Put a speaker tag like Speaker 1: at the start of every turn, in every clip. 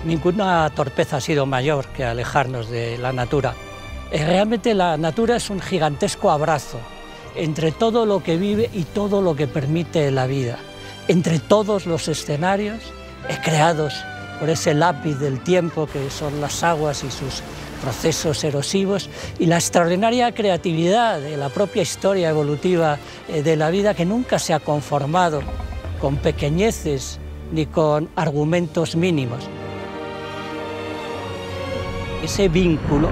Speaker 1: Ninguna torpeza ha sido mayor que alejarnos de la natura. Realmente la natura es un gigantesco abrazo entre todo lo que vive y todo lo que permite la vida, entre todos los escenarios creados por ese lápiz del tiempo que son las aguas y sus procesos erosivos, y la extraordinaria creatividad de la propia historia evolutiva de la vida, que nunca se ha conformado con pequeñeces ni con argumentos mínimos. Ese vínculo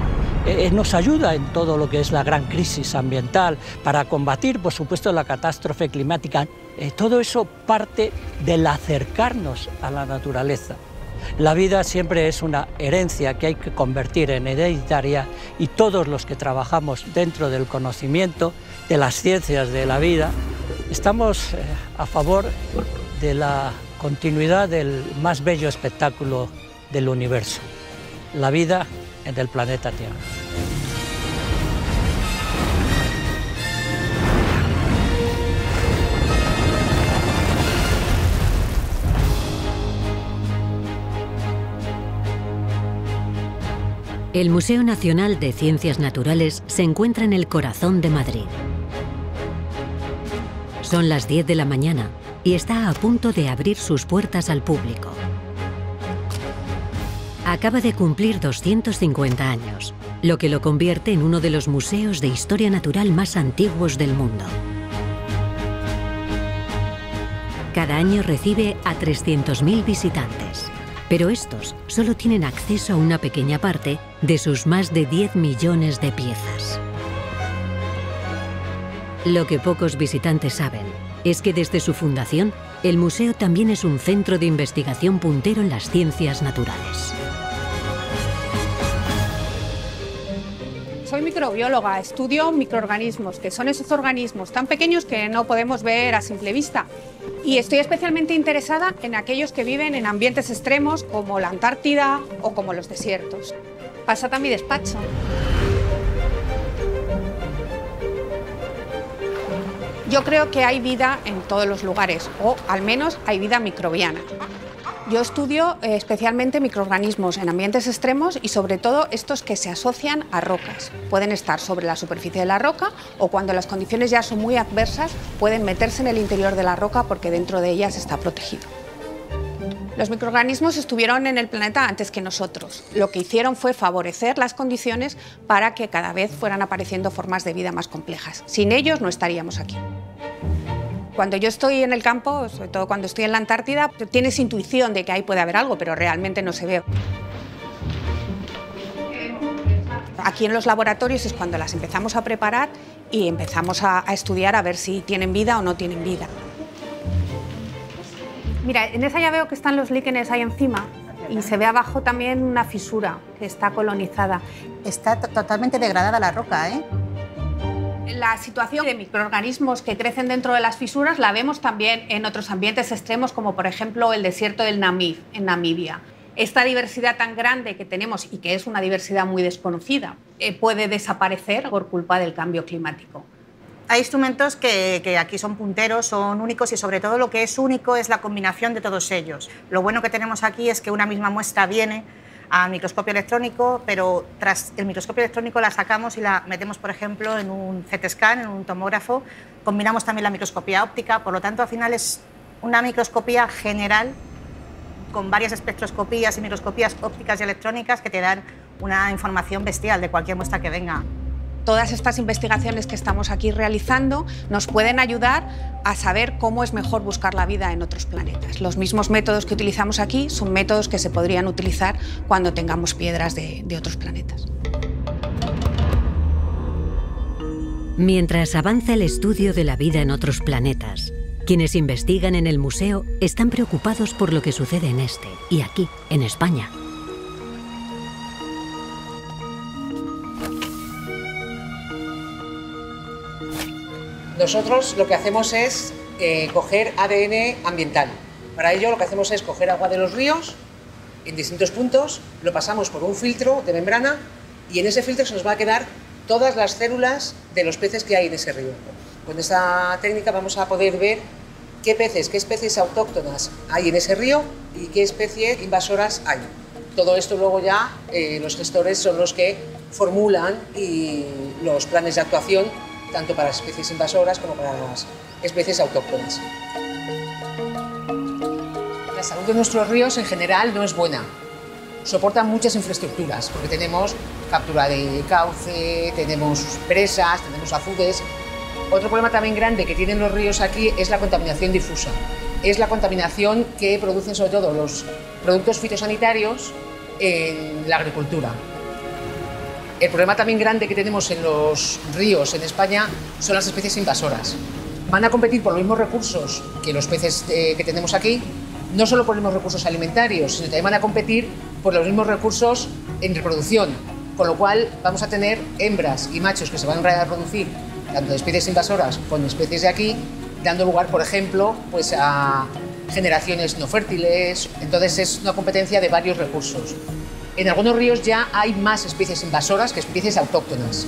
Speaker 1: nos ayuda en todo lo que es la gran crisis ambiental, para combatir, por supuesto, la catástrofe climática. Todo eso parte del acercarnos a la naturaleza. La vida siempre es una herencia que hay que convertir en hereditaria, y todos los que trabajamos dentro del conocimiento, de las ciencias de la vida, estamos a favor de la continuidad del más bello espectáculo del universo, la vida en el planeta Tierra.
Speaker 2: El Museo Nacional de Ciencias Naturales se encuentra en el corazón de Madrid. Son las 10 de la mañana y está a punto de abrir sus puertas al público. Acaba de cumplir 250 años, lo que lo convierte en uno de los museos de historia natural más antiguos del mundo. Cada año recibe a 300.000 visitantes, pero estos solo tienen acceso a una pequeña parte de sus más de 10 millones de piezas. Lo que pocos visitantes saben es que desde su fundación, el museo también es un centro de investigación puntero en las ciencias naturales.
Speaker 3: Soy microbióloga, estudio microorganismos, que son esos organismos tan pequeños que no podemos ver a simple vista. Y estoy especialmente interesada en aquellos que viven en ambientes extremos como la Antártida o como los desiertos. Pasad a mi despacho. Yo creo que hay vida en todos los lugares, o al menos hay vida microbiana. Yo estudio especialmente microorganismos en ambientes extremos y sobre todo estos que se asocian a rocas. Pueden estar sobre la superficie de la roca, o cuando las condiciones ya son muy adversas pueden meterse en el interior de la roca porque dentro de ellas está protegido. Los microorganismos estuvieron en el planeta antes que nosotros. Lo que hicieron fue favorecer las condiciones para que cada vez fueran apareciendo formas de vida más complejas. Sin ellos no estaríamos aquí. Cuando yo estoy en el campo, sobre todo cuando estoy en la Antártida, tienes intuición de que ahí puede haber algo, pero realmente no se ve. Aquí en los laboratorios es cuando las empezamos a preparar y empezamos a estudiar a ver si tienen vida o no tienen vida. Mira, en esa ya veo que están los líquenes ahí encima y se ve abajo también una fisura que está colonizada.
Speaker 4: Está totalmente degradada la roca, ¿eh?
Speaker 3: La situación de microorganismos que crecen dentro de las fisuras la vemos también en otros ambientes extremos, como por ejemplo el desierto del Namib, en Namibia. Esta diversidad tan grande que tenemos, y que es una diversidad muy desconocida, puede desaparecer por culpa del cambio climático.
Speaker 4: Hay instrumentos que aquí son punteros, son únicos, y sobre todo lo que es único es la combinación de todos ellos. Lo bueno que tenemos aquí es que una misma muestra viene a microscopio electrónico, pero tras el microscopio electrónico la sacamos y la metemos, por ejemplo, en un CT scan, en un tomógrafo. Combinamos también la microscopía óptica, por lo tanto, al final es una microscopía general con varias espectroscopías y microscopías ópticas y electrónicas que te dan una información bestial de cualquier muestra que venga.
Speaker 3: Todas estas investigaciones que estamos aquí realizando nos pueden ayudar a saber cómo es mejor buscar la vida en otros planetas. Los mismos métodos que utilizamos aquí son métodos que se podrían utilizar cuando tengamos piedras de otros planetas.
Speaker 2: Mientras avanza el estudio de la vida en otros planetas, quienes investigan en el museo están preocupados por lo que sucede en este y aquí, en España.
Speaker 5: Nosotros lo que hacemos es coger ADN ambiental. Para ello lo que hacemos es coger agua de los ríos en distintos puntos, lo pasamos por un filtro de membrana y en ese filtro se nos va a quedar todas las células de los peces que hay en ese río. Con esta técnica vamos a poder ver qué peces, qué especies autóctonas hay en ese río y qué especies invasoras hay. Todo esto luego ya los gestores son los que formulan los planes de actuación tanto para las especies invasoras como para las especies autóctonas. La salud de nuestros ríos en general no es buena. Soportan muchas infraestructuras, porque tenemos captura de cauce, tenemos presas, tenemos azudes. Otro problema también grande que tienen los ríos aquí es la contaminación difusa. Es la contaminación que producen sobre todo los productos fitosanitarios en la agricultura. El problema también grande que tenemos en los ríos en España son las especies invasoras. Van a competir por los mismos recursos que los peces que tenemos aquí, no solo por los mismos recursos alimentarios, sino también van a competir por los mismos recursos en reproducción, con lo cual vamos a tener hembras y machos que se van a reproducir tanto de especies invasoras con especies de aquí, dando lugar, por ejemplo, pues a generaciones no fértiles. Entonces es una competencia de varios recursos. En algunos ríos ya hay más especies invasoras que especies autóctonas.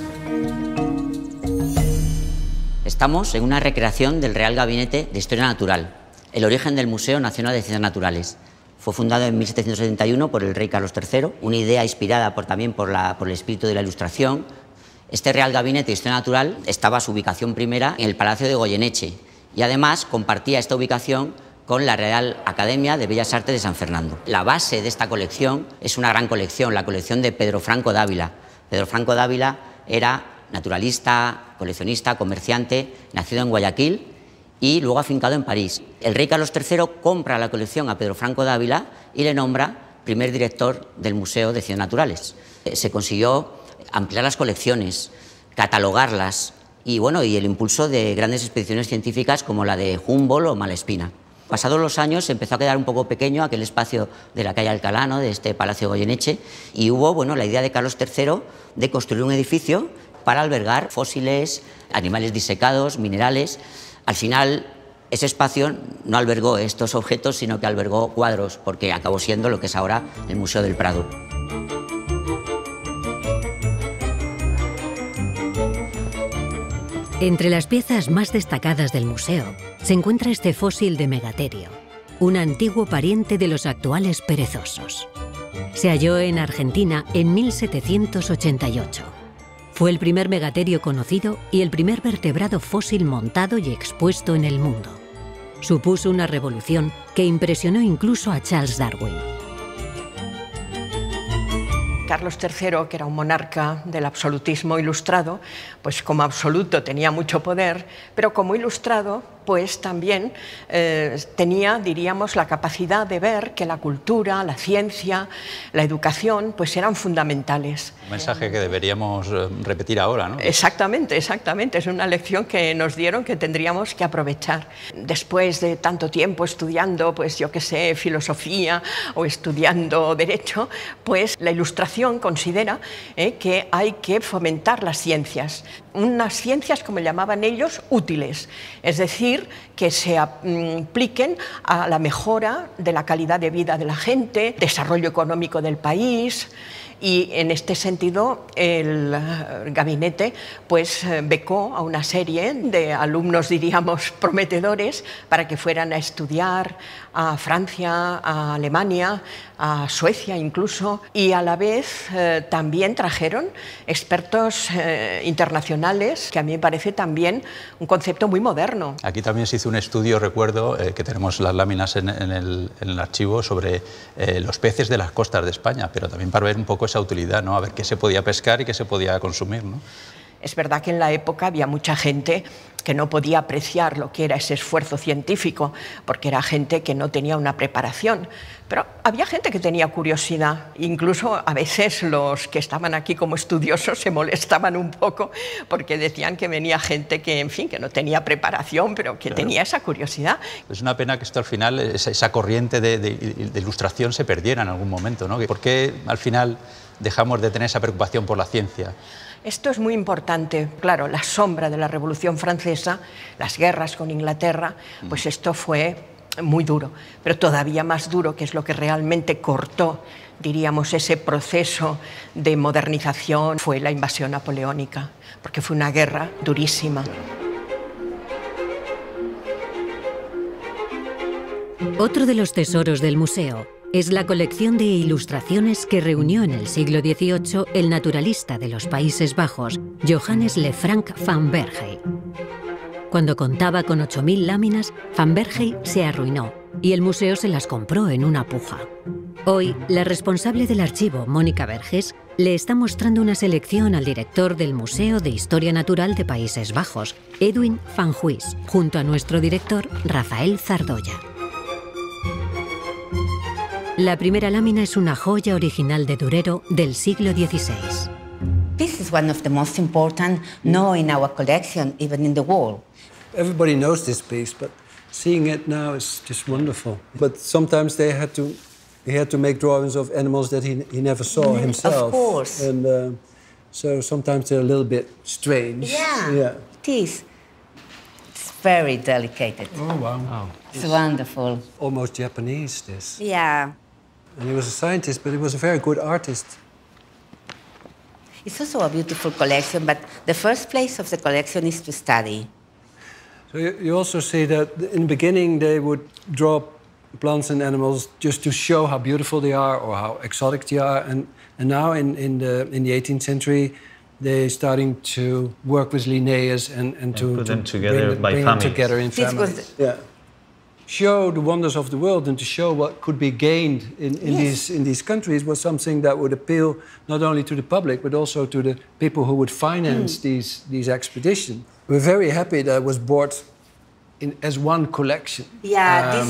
Speaker 6: Estamos en una recreación del Real Gabinete de Historia Natural, el origen del Museo Nacional de Ciencias Naturales. Fue fundado en 1771 por el rey Carlos III, una idea inspirada también por el espíritu de la Ilustración. Este Real Gabinete de Historia Natural estaba a su ubicación primera en el Palacio de Goyeneche y además compartía esta ubicación con la Real Academia de Bellas Artes de San Fernando. La base de esta colección es una gran colección, la colección de Pedro Franco Dávila. Pedro Franco Dávila era naturalista, coleccionista, comerciante, nacido en Guayaquil y luego afincado en París. El rey Carlos III compra la colección a Pedro Franco Dávila y le nombra primer director del Museo de Ciencias Naturales. Se consiguió ampliar las colecciones, catalogarlas y el impulso de grandes expediciones científicas como la de Humboldt o Malespina. Pasados los años empezó a quedar un poco pequeño aquel espacio de la calle Alcalá, ¿no?, de este Palacio Goyeneche, y hubo la idea de Carlos III de construir un edificio para albergar fósiles, animales disecados, minerales. Al final, ese espacio no albergó estos objetos, sino que albergó cuadros, porque acabó siendo lo que es ahora el Museo del Prado.
Speaker 2: Entre las piezas más destacadas del museo se encuentra este fósil de megaterio, un antiguo pariente de los actuales perezosos. Se halló en Argentina en 1788. Fue el primer megaterio conocido y el primer vertebrado fósil montado y expuesto en el mundo. Supuso una revolución que impresionó incluso a Charles Darwin.
Speaker 7: Carlos III, que era un monarca del absolutismo ilustrado, pues como absoluto tenía mucho poder, pero como ilustrado, pues también tenía, diríamos, la capacidad de ver que la cultura, la ciencia, la educación, pues eran fundamentales.
Speaker 8: Un mensaje que deberíamos repetir ahora, ¿no?
Speaker 7: Exactamente, exactamente. Es una lección que nos dieron que tendríamos que aprovechar. Después de tanto tiempo estudiando, pues yo qué sé, filosofía o estudiando derecho, pues la Ilustración considera que hay que fomentar las ciencias. Unas ciencias, como llamaban ellos, útiles, es decir, que se apliquen a la mejora de la calidad de vida de la gente, desarrollo económico del país. Y en este sentido el gabinete pues becó a una serie de alumnos, diríamos, prometedores para que fueran a estudiar a Francia, a Alemania, a Suecia incluso, y a la vez también trajeron expertos internacionales, que a mí me parece también un concepto muy moderno.
Speaker 8: Aquí también se hizo un estudio, recuerdo, que tenemos las láminas en el archivo, sobre los peces de las costas de España, pero también para ver un poco esa utilidad, ¿no? A ver qué se podía pescar y qué se podía consumir, ¿no?
Speaker 7: Es verdad que en la época había mucha gente que no podía apreciar lo que era ese esfuerzo científico, porque era gente que no tenía una preparación, pero había gente que tenía curiosidad. Incluso a veces los que estaban aquí como estudiosos se molestaban un poco porque decían que venía gente que, en fin, que no tenía preparación, pero que tenía esa curiosidad.
Speaker 8: Es una pena que esto al final, esa corriente de ilustración se perdiera en algún momento, ¿no? ¿Por qué al final dejamos de tener esa preocupación por la ciencia?
Speaker 7: Esto es muy importante. Claro, la sombra de la Revolución Francesa, las guerras con Inglaterra, pues esto fue muy duro, pero todavía más duro, que es lo que realmente cortó, diríamos, ese proceso de modernización, fue la invasión napoleónica, porque fue una guerra durísima.
Speaker 2: Otro de los tesoros del museo es la colección de ilustraciones que reunió en el siglo XVIII el naturalista de los Países Bajos, Johannes Le Franck van Berghe. Cuando contaba con 8.000 láminas, van Berghe se arruinó y el museo se las compró en una puja. Hoy, la responsable del archivo, Mónica Verges, le está mostrando una selección al director del Museo de Historia Natural de Países Bajos, Edwin van Huys, junto a nuestro director, Rafael Zardoya. La primera lámina es una joya original de Durero del siglo XVI.
Speaker 9: This is one of the most important now in our collection, even in the world.
Speaker 10: Everybody knows this piece, but seeing it now is just wonderful. But sometimes he had to make drawings of animals that he never saw himself.
Speaker 9: Of course.
Speaker 10: And so sometimes they're a little bit strange.
Speaker 9: Yeah. It is. It's very delicate.
Speaker 10: Oh, wow.
Speaker 9: It's wonderful.
Speaker 10: Almost Japanese, this.
Speaker 9: Yeah.
Speaker 10: And he was a scientist, but he was a very good artist.
Speaker 9: It's also a beautiful collection, but the first place of the collection is to study.
Speaker 10: So you also see that in the beginning they would draw plants and animals just to show how beautiful they are or how exotic they are, and now in the 18th century they're starting to work with Linnaeus and to
Speaker 11: put them together bring
Speaker 10: them together in
Speaker 9: This was
Speaker 10: families. Yeah. Show the wonders of the world and to show what could be gained in these countries was something that would appeal not only to the public but also to the people who would finance these expeditions. We're very happy that it was bought as one collection.
Speaker 9: Yeah,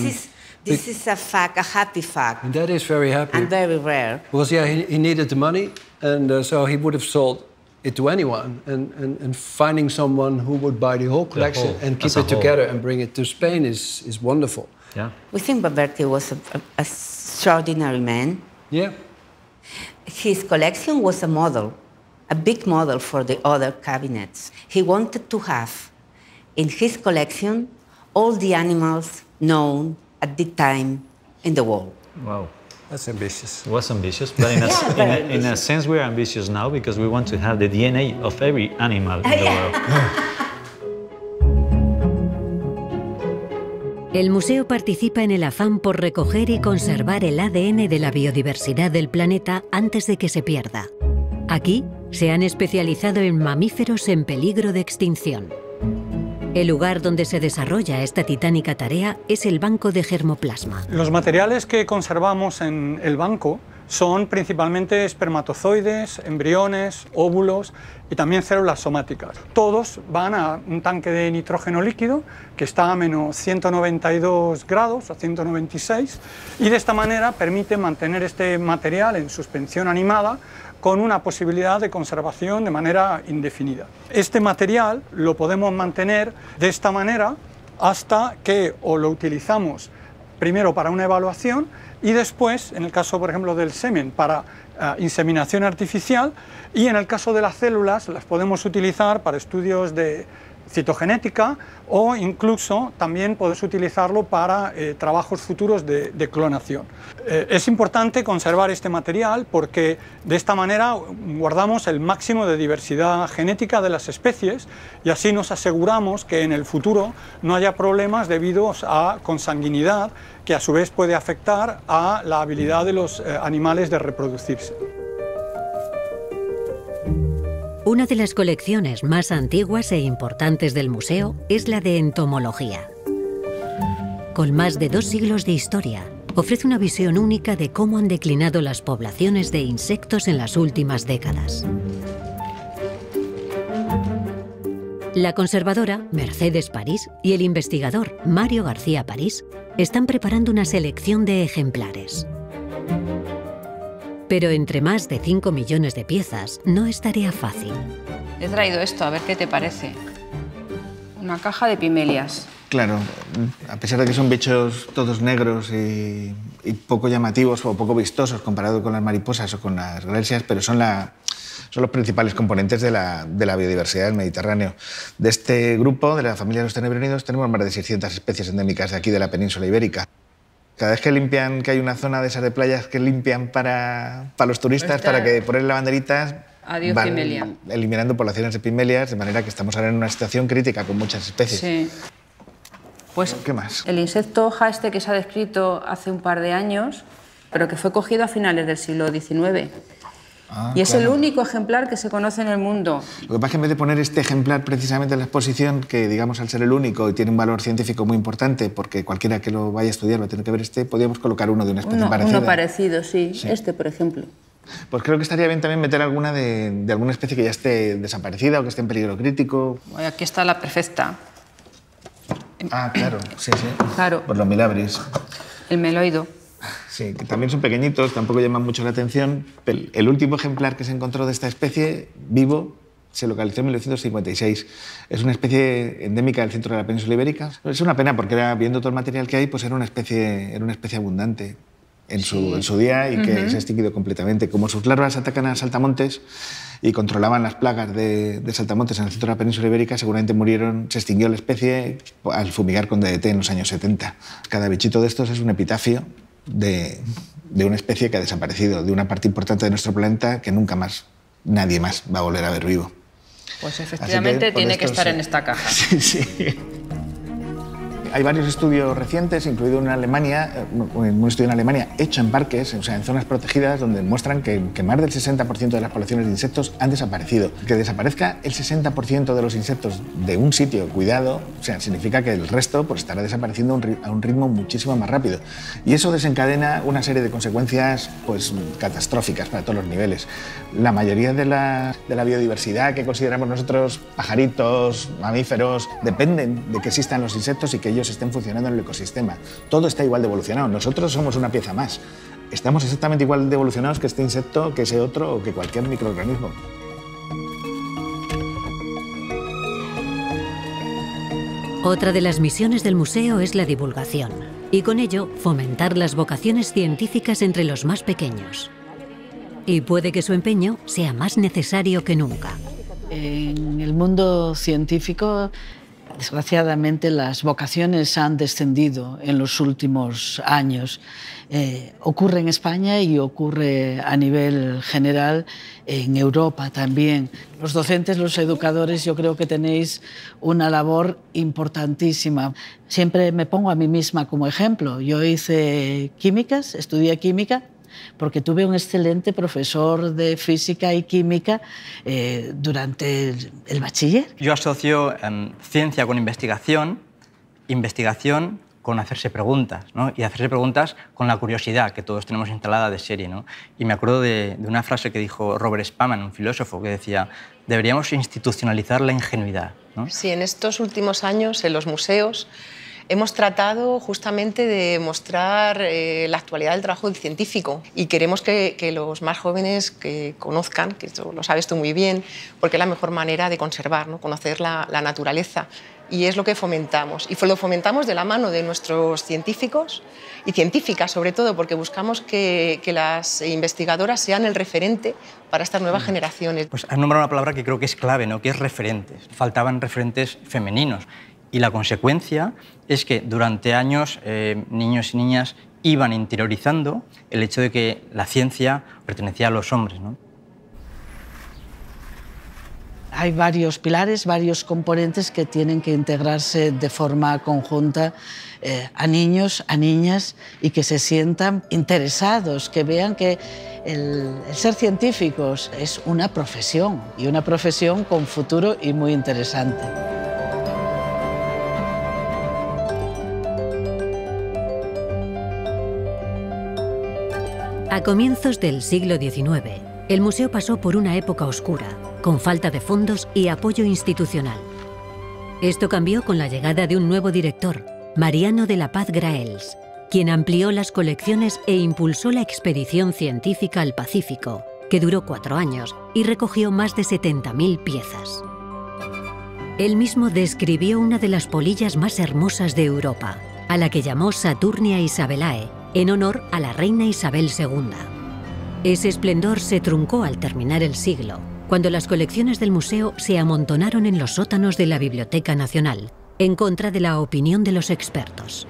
Speaker 9: this is a fact, a happy fact.
Speaker 10: And that is very happy.
Speaker 9: And very rare.
Speaker 10: Because he needed the money, and so he would have sold it to anyone. And finding someone who would buy the whole collection and keep it together and bring it to Spain is wonderful.
Speaker 11: Yeah.
Speaker 9: We think Berghe was an extraordinary man.
Speaker 10: Yeah.
Speaker 9: His collection was a model, a big model for the other cabinets. He wanted to have in his collection all the animals known at the time in the world.
Speaker 11: Wow.
Speaker 10: That's ambitious.
Speaker 11: It was ambitious, but in a sense we're ambitious now because we want to have the DNA of every animal in the world.
Speaker 2: El museo participa en el afán por recoger y conservar el ADN de la biodiversidad del planeta antes de que se pierda. Aquí se han especializado en mamíferos en peligro de extinción. El lugar donde se desarrolla esta titánica tarea es el banco de germoplasma.
Speaker 12: Los materiales que conservamos en el banco son principalmente espermatozoides, embriones, óvulos y también células somáticas. Todos van a un tanque de nitrógeno líquido que está a menos 192 grados, a 196, y de esta manera permite mantener este material en suspensión animada con una posibilidad de conservación de manera indefinida. Este material lo podemos mantener de esta manera hasta que o lo utilizamos primero para una evaluación y después, en el caso por ejemplo del semen, para inseminación artificial, y en el caso de las células las podemos utilizar para estudios de citogenética o incluso también puedes utilizarlo para trabajos futuros de clonación. Es importante conservar este material porque de esta manera guardamos el máximo de diversidad genética de las especies y así nos aseguramos que en el futuro no haya problemas debidos a consanguinidad que a su vez puede afectar a la habilidad de los animales de reproducirse.
Speaker 2: Una de las colecciones más antiguas e importantes del museo es la de entomología. Con más de 2 siglos de historia, ofrece una visión única de cómo han declinado las poblaciones de insectos en las últimas décadas. La conservadora Mercedes París y el investigador Mario García París están preparando una selección de ejemplares. Pero entre más de 5 millones de piezas no es tarea fácil.
Speaker 13: He traído esto, a ver qué te parece. Una caja de pimelias.
Speaker 14: Claro, a pesar de que son bichos todos negros y poco llamativos o poco vistosos comparado con las mariposas o con las grelsias, pero son los principales componentes de la biodiversidad del Mediterráneo. De este grupo, de la familia de los tenebrónidos, tenemos más de 600 especies endémicas de aquí de la península ibérica. Cada vez que limpian, que hay una zona de esas de playas que limpian para los turistas, para que ponen las banderitas,
Speaker 13: adiós,
Speaker 14: van
Speaker 13: pimelia.
Speaker 14: eliminando poblaciones de pimelias, de manera que estamos ahora en una situación crítica con muchas especies.
Speaker 13: Sí. Pues,
Speaker 14: ¿qué más?
Speaker 13: El insecto hoja este que se ha descrito hace un par de años pero que fue cogido a finales del siglo XIX. Y es
Speaker 14: claro.
Speaker 13: el único ejemplar que se conoce en el mundo.
Speaker 14: Lo que pasa es que en vez de poner este ejemplar precisamente en la exposición, que digamos al ser el único y tiene un valor científico muy importante, porque cualquiera que lo vaya a estudiar va a tener que ver este, podríamos colocar uno de una especie parecida.
Speaker 13: Uno parecido, sí. Este, por ejemplo.
Speaker 14: Pues creo que estaría bien también meter alguna de alguna especie que ya esté desaparecida o que esté en peligro crítico.
Speaker 13: Aquí está la perfecta.
Speaker 14: Ah, claro, sí, sí.
Speaker 13: Claro.
Speaker 14: Por los milabris.
Speaker 13: El meloido.
Speaker 14: Sí, que también son pequeñitos, tampoco llaman mucho la atención. Pero el último ejemplar que se encontró de esta especie, vivo, se localizó en 1956. Es una especie endémica del centro de la península ibérica. Es una pena porque viendo todo el material que hay, pues era una especie abundante en su día y que se ha extinguido completamente. Como sus larvas atacan a saltamontes y controlaban las plagas de saltamontes en el centro de la península ibérica, seguramente se extinguió la especie al fumigar con DDT en los años 70. Cada bichito de estos es un epitafio de una especie que ha desaparecido, de una parte importante de nuestro planeta que nunca más, nadie más va a volver a ver vivo.
Speaker 13: Pues efectivamente tiene que estar en esta caja.
Speaker 14: Sí, sí. Hay varios estudios recientes, incluido en Alemania, un estudio en Alemania hecho en parques, o sea, en zonas protegidas, donde muestran que más del 60% de las poblaciones de insectos han desaparecido. Que desaparezca el 60% de los insectos de un sitio cuidado, o sea, significa que el resto pues, estará desapareciendo a un ritmo muchísimo más rápido. Y eso desencadena una serie de consecuencias pues, catastróficas para todos los niveles. La mayoría de la biodiversidad que consideramos nosotros, pajaritos, mamíferos, dependen de que existan los insectos y que ellos estén funcionando en el ecosistema. Todo está igual de evolucionado. Nosotros somos una pieza más. Estamos exactamente igual de evolucionados que este insecto, que ese otro o que cualquier microorganismo.
Speaker 2: Otra de las misiones del museo es la divulgación y con ello fomentar las vocaciones científicas entre los más pequeños. Y puede que su empeño sea más necesario que nunca.
Speaker 15: En el mundo científico, desgraciadamente, las vocaciones han descendido en los últimos años. Ocurre en España y ocurre a nivel general en Europa también. Los docentes, los educadores, yo creo que tenéis una labor importantísima. Siempre me pongo a mí misma como ejemplo. Yo hice químicas, estudié química, porque tuve un excelente profesor de física y química durante el bachiller.
Speaker 16: Yo asocio ciencia con investigación, investigación con hacerse preguntas, ¿no? Y hacerse preguntas con la curiosidad que todos tenemos instalada de serie, ¿no? Y me acuerdo de una frase que dijo Robert Spanman, un filósofo, que decía: deberíamos institucionalizar la ingenuidad, ¿no?
Speaker 17: Sí, en estos últimos años en los museos hemos tratado justamente de mostrar la actualidad del trabajo del científico y queremos que los más jóvenes que conozcan, que esto lo sabes tú muy bien, porque es la mejor manera de conservar, ¿no? Conocer la naturaleza. Y es lo que fomentamos. Y lo fomentamos de la mano de nuestros científicos y científicas, sobre todo, porque buscamos que las investigadoras sean el referente para estas nuevas generaciones.
Speaker 16: Pues has nombrado una palabra que creo que es clave, ¿no? Que es referentes. Faltaban referentes femeninos. Y la consecuencia es que durante años niños y niñas iban interiorizando el hecho de que la ciencia pertenecía a los hombres, ¿no?
Speaker 15: Hay varios pilares, varios componentes que tienen que integrarse de forma conjunta a niños, a niñas, y que se sientan interesados, que vean que el ser científicos es una profesión, y una profesión con futuro y muy interesante.
Speaker 2: A comienzos del siglo XIX, el museo pasó por una época oscura, con falta de fondos y apoyo institucional. Esto cambió con la llegada de un nuevo director, Mariano de la Paz Graells, quien amplió las colecciones e impulsó la expedición científica al Pacífico, que duró 4 años y recogió más de 70.000 piezas. Él mismo describió una de las polillas más hermosas de Europa, a la que llamó Saturnia Isabelae, en honor a la reina Isabel II. Ese esplendor se truncó al terminar el siglo, cuando las colecciones del museo se amontonaron en los sótanos de la Biblioteca Nacional, en contra de la opinión de los expertos.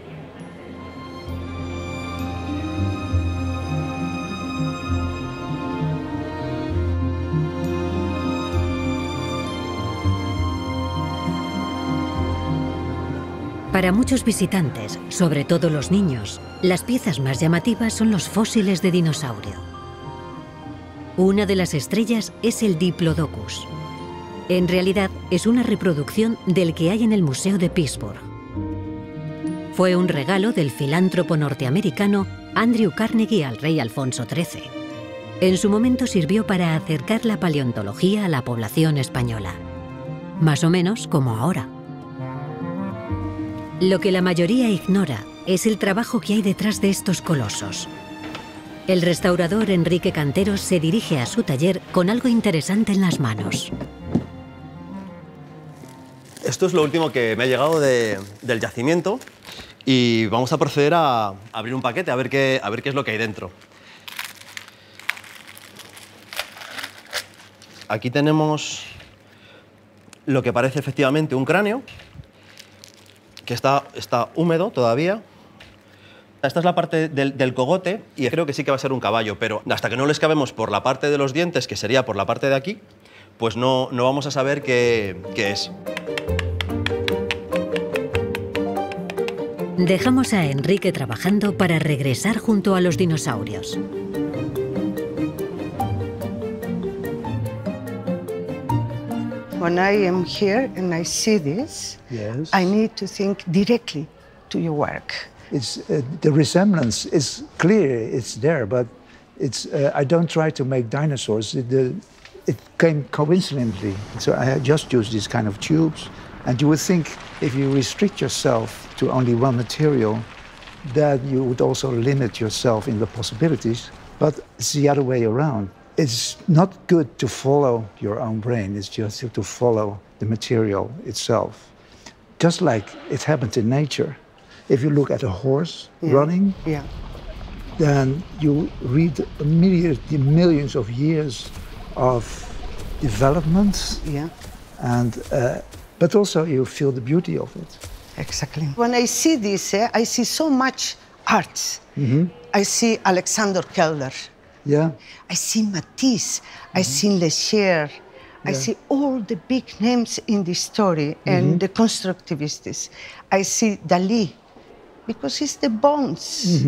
Speaker 2: Para muchos visitantes, sobre todo los niños, las piezas más llamativas son los fósiles de dinosaurio. Una de las estrellas es el Diplodocus. En realidad, es una reproducción del que hay en el Museo de Pittsburgh. Fue un regalo del filántropo norteamericano Andrew Carnegie al rey Alfonso XIII. En su momento sirvió para acercar la paleontología a la población española. Más o menos como ahora. Lo que la mayoría ignora es el trabajo que hay detrás de estos colosos. El restaurador Enrique Canteros se dirige a su taller con algo interesante en las manos.
Speaker 18: Esto es lo último que me ha llegado del yacimiento y vamos a proceder a abrir un paquete a ver qué es lo que hay dentro. Aquí tenemos lo que parece efectivamente un cráneo, que está húmedo todavía. Esta es la parte del cogote y creo que sí que va a ser un caballo, pero hasta que no lo excavemos por la parte de los dientes, que sería por la parte de aquí, pues no vamos a saber qué es.
Speaker 2: Dejamos a Enrique trabajando para regresar junto a los dinosaurios.
Speaker 19: When I am here and I see this,
Speaker 20: Yes.
Speaker 19: I need to think directly to your work.
Speaker 20: It's the resemblance is clear. It's there, but it's I don't try to make dinosaurs. It came coincidentally. So I just used these kind of tubes, and you would think if you restrict yourself to only one material, that you would also limit yourself in the possibilities. But it's the other way around. It's not good to follow your own brain. It's just to follow the material itself. Just like it happens in nature. If you look at a horse running, then you read millions of years of development, and but also you feel the beauty of it.
Speaker 19: Exactly. When I see this, I see so much art. I see Alexander Kelder.
Speaker 20: Yeah.
Speaker 19: I see Matisse. I see Lecher. I see all the big names in the story and the constructivists. I see Dalí, because it's the bones.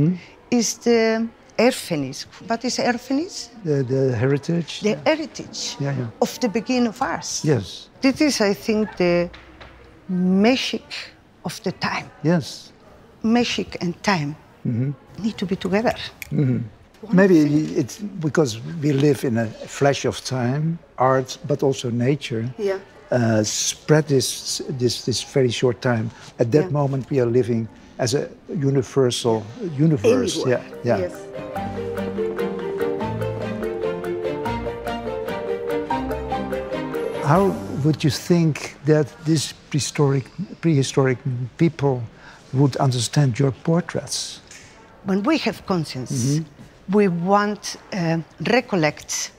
Speaker 19: It's the erfenis. What is erfenis?
Speaker 20: The heritage.
Speaker 19: The heritage
Speaker 20: Yeah.
Speaker 19: of the beginning of ours.
Speaker 20: Yes.
Speaker 19: This is, I think, the magic of the time.
Speaker 20: Yes.
Speaker 19: Magic and time need to be together.
Speaker 20: Maybe it's because we live in a flash of time, art, but also nature. Spread this very short time. At that moment, we are living as a universal universe.
Speaker 19: Anywhere. Yes.
Speaker 20: How would you think that this prehistoric people would understand your portraits?
Speaker 19: When we have conscience, we want recollect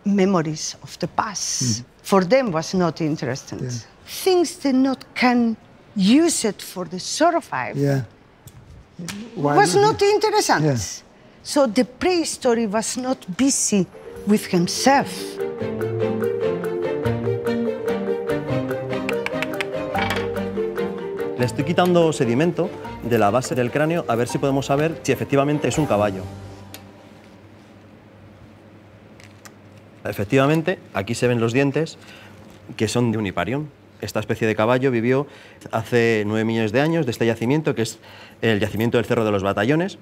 Speaker 19: memories of the past. For them was not interesting. Things they not can use it for the survive. Was not interesting. So the prehistory was not busy with himself.
Speaker 18: Le estoy quitando sedimento de la base del cráneo a ver si podemos saber si efectivamente es un caballo. Efectivamente, aquí se ven los dientes, que son de un hiparión. Esta especie de caballo vivió hace 9 millones de años de este yacimiento, que es el yacimiento del Cerro de los Batallones,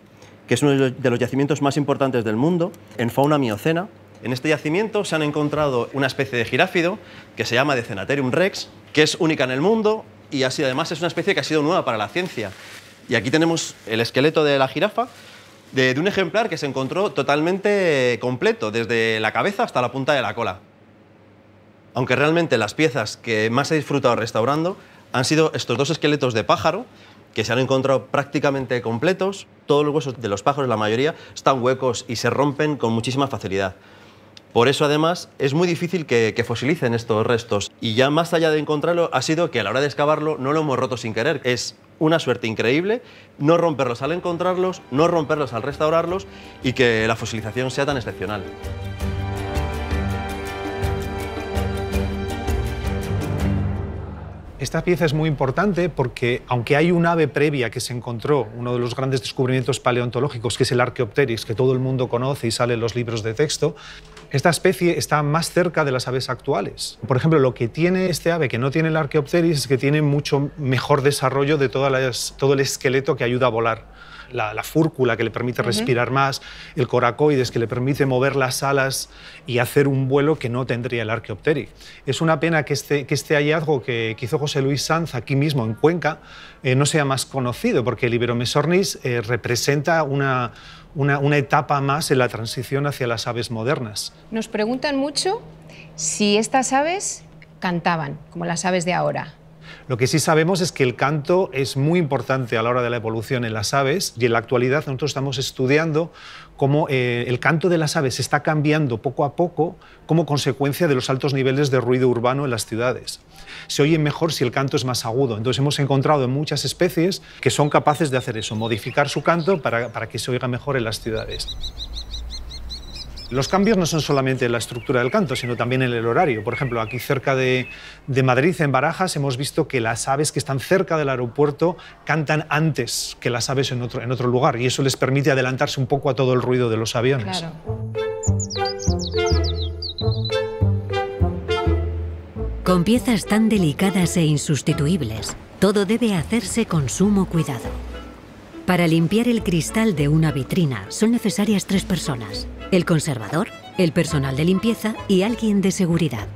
Speaker 18: que es uno de los yacimientos más importantes del mundo en fauna miocena. En este yacimiento se han encontrado una especie de jiráfido que se llama Decennatherium rex, que es única en el mundo y además es una especie que ha sido nueva para la ciencia. Y aquí tenemos el esqueleto de la jirafa, de un ejemplar que se encontró totalmente completo, desde la cabeza hasta la punta de la cola. Aunque realmente las piezas que más he disfrutado restaurando han sido estos dos esqueletos de pájaro, que se han encontrado prácticamente completos. Todos los huesos de los pájaros, la mayoría, están huecos y se rompen con muchísima facilidad. Por eso, además, es muy difícil que fosilicen estos restos. Y ya más allá de encontrarlo, ha sido que a la hora de excavarlo no lo hemos roto sin querer. Es una suerte increíble no romperlos al encontrarlos, no romperlos al restaurarlos y que la fosilización sea tan excepcional.
Speaker 21: Esta pieza es muy importante porque, aunque hay un ave previa que se encontró, uno de los grandes descubrimientos paleontológicos, que es el Archaeopteryx, que todo el mundo conoce y sale en los libros de texto, esta especie está más cerca de las aves actuales. Por ejemplo, lo que tiene este ave que no tiene el Archaeopteryx es que tiene mucho mejor desarrollo de todo el esqueleto que ayuda a volar. La fúrcula, que le permite respirar más, el coracoides, que le permite mover las alas y hacer un vuelo que no tendría el Archaeopteryx. Es una pena que este hallazgo que hizo José Luis Sanz aquí mismo en Cuenca no sea más conocido, porque el Iberomesornis representa una etapa más en la transición hacia las aves modernas.
Speaker 13: Nos preguntan mucho si estas aves cantaban, como las aves de ahora.
Speaker 21: Lo que sí sabemos es que el canto es muy importante a la hora de la evolución en las aves, y en la actualidad nosotros estamos estudiando cómo el canto de las aves está cambiando poco a poco como consecuencia de los altos niveles de ruido urbano en las ciudades. Se oye mejor si el canto es más agudo. Entonces hemos encontrado en muchas especies que son capaces de hacer eso, modificar su canto para que se oiga mejor en las ciudades. Los cambios no son solamente en la estructura del canto, sino también en el horario. Por ejemplo, aquí cerca de Madrid, en Barajas, hemos visto que las aves que están cerca del aeropuerto cantan antes que las aves en otro lugar, y eso les permite adelantarse un poco a todo el ruido de los aviones.
Speaker 13: Claro.
Speaker 2: Con piezas tan delicadas e insustituibles, todo debe hacerse con sumo cuidado. Para limpiar el cristal de una vitrina son necesarias 3 personas: el conservador, el personal de limpieza y alguien de seguridad.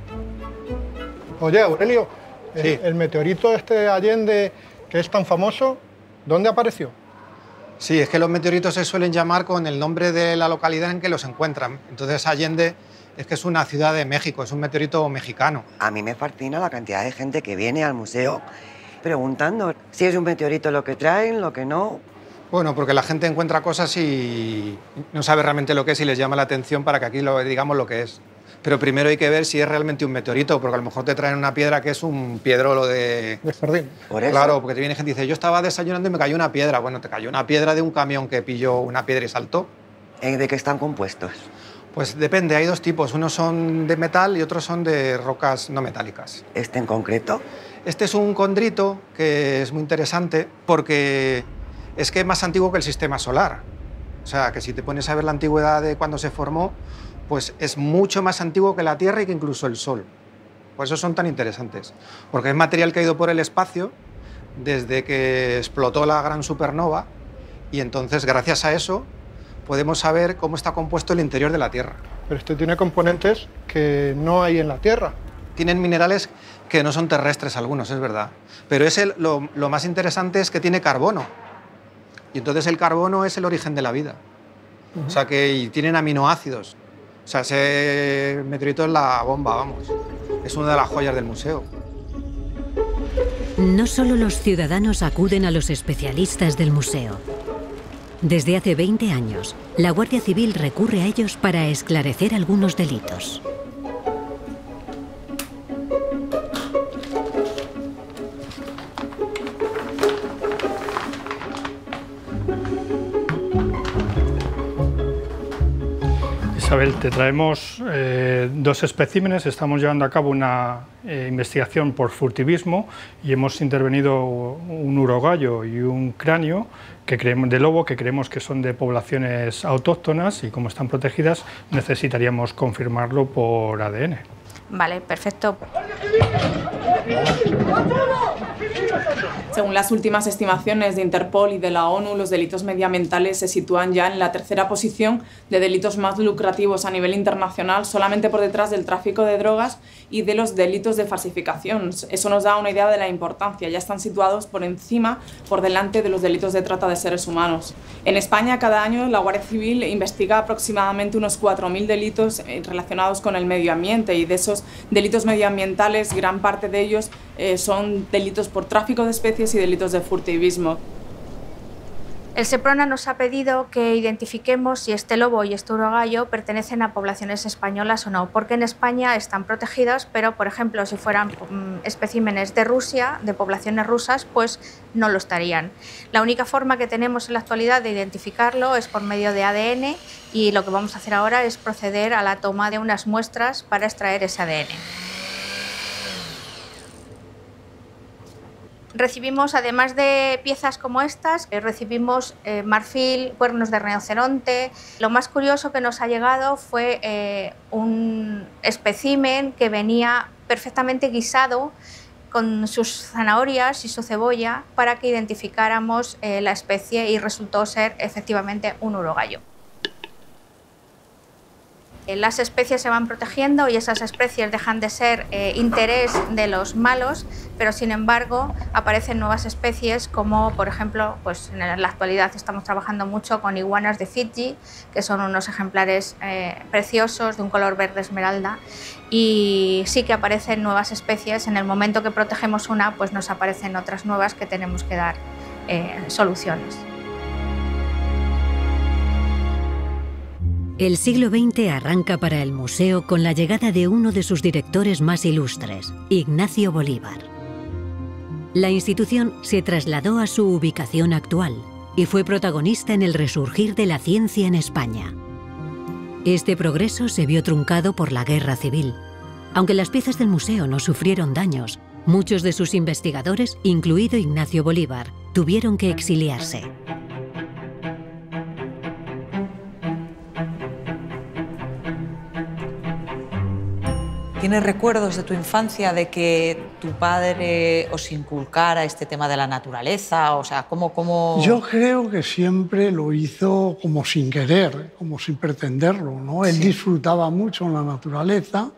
Speaker 22: Oye, Aurelio, sí. El meteorito Allende, que es tan famoso, ¿dónde apareció?
Speaker 23: Sí, es que los meteoritos se suelen llamar con el nombre de la localidad en que los encuentran. Entonces Allende es que es una ciudad de México, es un meteorito mexicano.
Speaker 24: A mí me fascina la cantidad de gente que viene al museo preguntando si es un meteorito lo que traen, lo que no.
Speaker 23: Bueno, porque la gente encuentra cosas y no sabe realmente lo que es y les llama la atención para que aquí digamos lo que es. Pero primero hay que ver si es realmente un meteorito, porque a lo mejor te traen una piedra que es un piedrolo de jardín.
Speaker 24: ¿Por eso?
Speaker 23: Claro, porque te viene gente y dice, yo estaba desayunando y me cayó una piedra. Bueno, te cayó una piedra de un camión que pilló una piedra y saltó.
Speaker 24: ¿De qué están compuestos?
Speaker 23: Pues depende, hay 2 tipos. Unos son de metal y otros son de rocas no metálicas.
Speaker 24: ¿Este en concreto?
Speaker 23: Este es un condrito que es muy interesante porque es que es más antiguo que el sistema solar. O sea, que si te pones a ver la antigüedad de cuando se formó, pues es mucho más antiguo que la Tierra y que incluso el Sol. Por eso son tan interesantes. Porque es material que ha ido por el espacio desde que explotó la gran supernova, y entonces, gracias a eso, podemos saber cómo está compuesto el interior de la Tierra.
Speaker 22: Pero este tiene componentes que no hay en la Tierra.
Speaker 23: Tienen minerales que no son terrestres algunos, es verdad. Pero lo más interesante es que tiene carbono. Y entonces el carbono es el origen de la vida. O sea, y tienen aminoácidos. O sea, ese meteorito es la bomba, vamos. Es una de las joyas del museo.
Speaker 2: No solo los ciudadanos acuden a los especialistas del museo. Desde hace 20 años, la Guardia Civil recurre a ellos para esclarecer algunos delitos.
Speaker 12: Isabel, te traemos 2 especímenes. Estamos llevando a cabo una investigación por furtivismo y hemos intervenido un urogallo y un cráneo de lobo que creemos que son de poblaciones autóctonas, y como están protegidas necesitaríamos confirmarlo por ADN.
Speaker 25: Vale, perfecto.
Speaker 26: Según las últimas estimaciones de Interpol y de la ONU, los delitos medioambientales se sitúan ya en la 3ª posición de delitos más lucrativos a nivel internacional, solamente por detrás del tráfico de drogas y de los delitos de falsificación. Eso nos da una idea de la importancia. Ya están situados por delante de los delitos de trata de seres humanos. En España, cada año, la Guardia Civil investiga aproximadamente unos 4.000 delitos relacionados con el medio ambiente, y de esos delitos medioambientales, gran parte de ellos son delitos por tráfico de especies y delitos de furtivismo.
Speaker 25: El SEPRONA nos ha pedido que identifiquemos si este lobo y este urogallo pertenecen a poblaciones españolas o no, porque en España están protegidos, pero, por ejemplo, si fueran especímenes de Rusia, de poblaciones rusas, pues no lo estarían. La única forma que tenemos en la actualidad de identificarlo es por medio de ADN, y lo que vamos a hacer ahora es proceder a la toma de unas muestras para extraer ese ADN. Recibimos, además de piezas como estas, recibimos marfil, cuernos de rinoceronte. Lo más curioso que nos ha llegado fue un espécimen que venía perfectamente guisado con sus zanahorias y su cebolla para que identificáramos la especie, y resultó ser efectivamente un urogallo. Las especies se van protegiendo y esas especies dejan de ser interés de los malos, pero sin embargo aparecen nuevas especies como, por ejemplo, pues en la actualidad estamos trabajando mucho con iguanas de Fiji, que son unos ejemplares preciosos de un color verde esmeralda, y sí que aparecen nuevas especies. En el momento que protegemos una, pues nos aparecen otras nuevas que tenemos que dar soluciones.
Speaker 2: El siglo XX arranca para el museo con la llegada de uno de sus directores más ilustres, Ignacio Bolívar. La institución se trasladó a su ubicación actual y fue protagonista en el resurgir de la ciencia en España. Este progreso se vio truncado por la Guerra Civil. Aunque las piezas del museo no sufrieron daños, muchos de sus investigadores, incluido Ignacio Bolívar, tuvieron que exiliarse.
Speaker 1: ¿Tienes recuerdos de tu infancia de que tu padre os inculcara este tema de la naturaleza? O sea, ¿cómo...?
Speaker 3: Yo creo que siempre lo hizo como sin querer, como sin pretenderlo, ¿no? Él disfrutaba mucho en la naturaleza,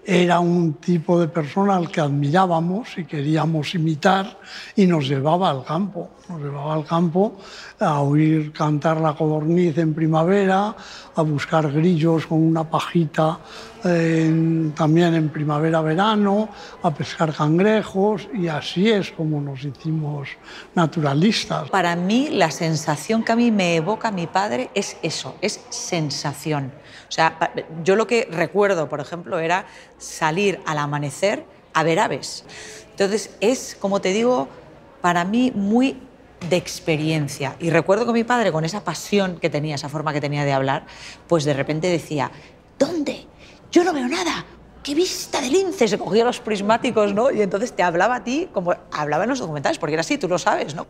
Speaker 3: era un tipo de persona al que admirábamos y queríamos imitar, y nos llevaba al campo. Nos llevaba al campo a oír cantar la codorniz en primavera, a buscar grillos con una pajita también en primavera-verano, a pescar cangrejos, y así es como nos hicimos naturalistas.
Speaker 1: Para mí, la sensación que a mí me evoca mi padre es eso, es sensación. O sea, yo lo que recuerdo, por ejemplo, era salir al amanecer a ver aves. Entonces, es, como te digo, para mí muy de experiencia. Y recuerdo que mi padre, con esa pasión que tenía, esa forma que tenía de hablar, pues de repente decía, ¿dónde? Yo no veo nada. ¡Qué vista de lince! Se cogía los prismáticos, ¿no? Y entonces te hablaba a ti como hablaba en los documentales, porque era así, tú lo sabes, ¿no?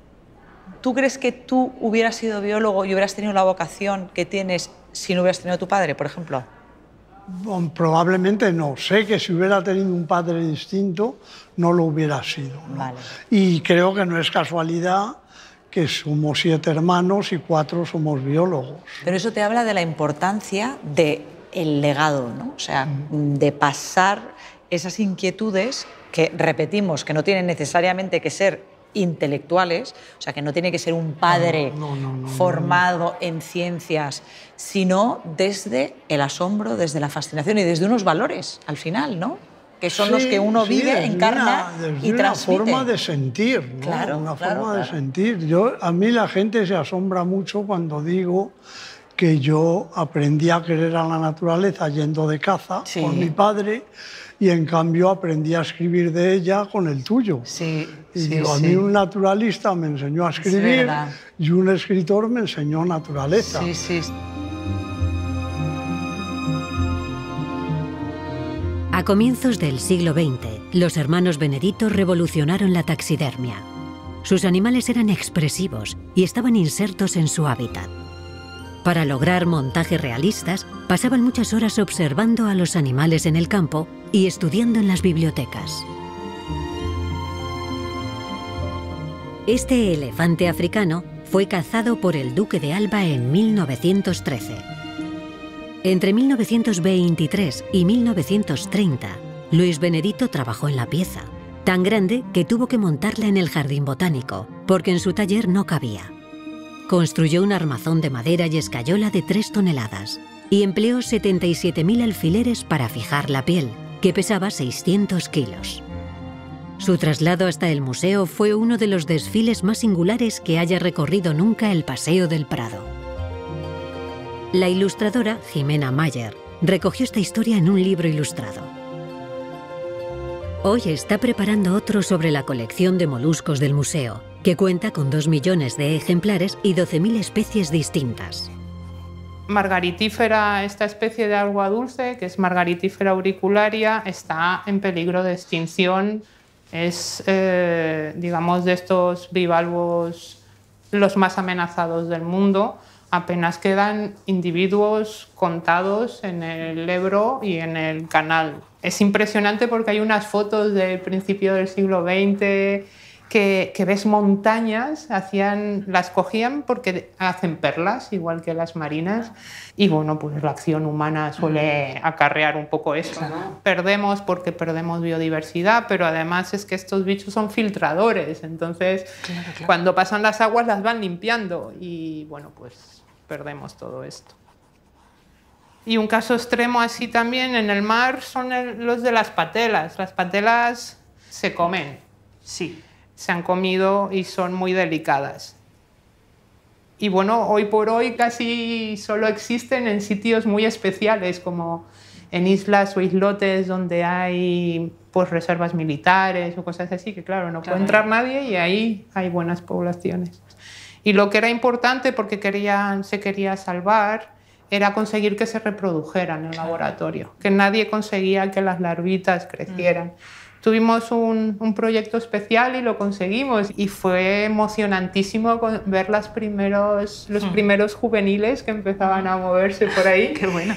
Speaker 1: ¿Tú crees que tú hubieras sido biólogo y hubieras tenido la vocación que tienes si no hubieras tenido a tu padre, por ejemplo?
Speaker 3: Bueno, probablemente no. Sé que si hubiera tenido un padre distinto, no lo hubiera sido, ¿no?
Speaker 1: Vale.
Speaker 3: Y creo que no es casualidad que somos 7 hermanos y 4 somos biólogos.
Speaker 1: Pero eso te habla de la importancia del legado, ¿no? O sea, de pasar esas inquietudes que, repetimos, que no tienen necesariamente que ser intelectuales, o sea, que no tiene que ser un padre formado en ciencias, sino desde el asombro, desde la fascinación y desde unos valores, al final, ¿no? Que son los que uno vive, encarna y transmite.
Speaker 3: Una forma de sentir, ¿no?
Speaker 1: Claro,
Speaker 3: una forma de sentir. A mí la gente se asombra mucho cuando digo que yo aprendí a querer a la naturaleza yendo de caza con mi padre, y en cambio aprendí a escribir de ella con el tuyo. Y digo, a mí un naturalista me enseñó a escribir y un escritor me enseñó naturaleza.
Speaker 2: A comienzos del siglo XX, los hermanos Benedito revolucionaron la taxidermia. Sus animales eran expresivos y estaban insertos en su hábitat. Para lograr montajes realistas, pasaban muchas horas observando a los animales en el campo y estudiando en las bibliotecas. Este elefante africano fue cazado por el duque de Alba en 1913. Entre 1923 y 1930, Luis Benedito trabajó en la pieza, tan grande que tuvo que montarla en el jardín botánico, porque en su taller no cabía. Construyó un armazón de madera y escayola de 3 toneladas y empleó 77.000 alfileres para fijar la piel, que pesaba 600 kilos. Su traslado hasta el museo fue uno de los desfiles más singulares que haya recorrido nunca el Paseo del Prado. La ilustradora Jimena Mayer recogió esta historia en un libro ilustrado. Hoy está preparando otro sobre la colección de moluscos del museo, que cuenta con 2 millones de ejemplares y 12.000 especies distintas.
Speaker 4: Margaritífera, esta especie de agua dulce, que es Margaritífera auricularia, está en peligro de extinción Es, digamos, de estos bivalvos los más amenazados del mundo. Apenas quedan individuos contados en el Ebro y en el canal. Es impresionante porque hay unas fotos del principio del siglo XX que ves montañas, las cogían porque hacen perlas, igual que las marinas, y bueno, pues la acción humana suele acarrear un poco eso. Claro. Perdemos porque perdemos biodiversidad, pero además es que estos bichos son filtradores, entonces claro. Cuando pasan las aguas las van limpiando y bueno, pues perdemos todo esto. Y un caso extremo así también en el mar son los de las patelas. Las patelas se comen, sí. Se han comido y son muy delicadas. Y bueno, hoy por hoy casi solo existen en sitios muy especiales, como en islas o islotes donde hay pues, reservas militares o cosas así, que claro, no puede entrar nadie y ahí hay buenas poblaciones. Y lo que era importante, porque se quería salvar, era conseguir que se reprodujeran en el laboratorio, que nadie conseguía que las larvitas crecieran. Tuvimos un proyecto especial y lo conseguimos y fue emocionantísimo ver los primeros juveniles que empezaban a moverse por ahí.
Speaker 1: ¡Qué bueno!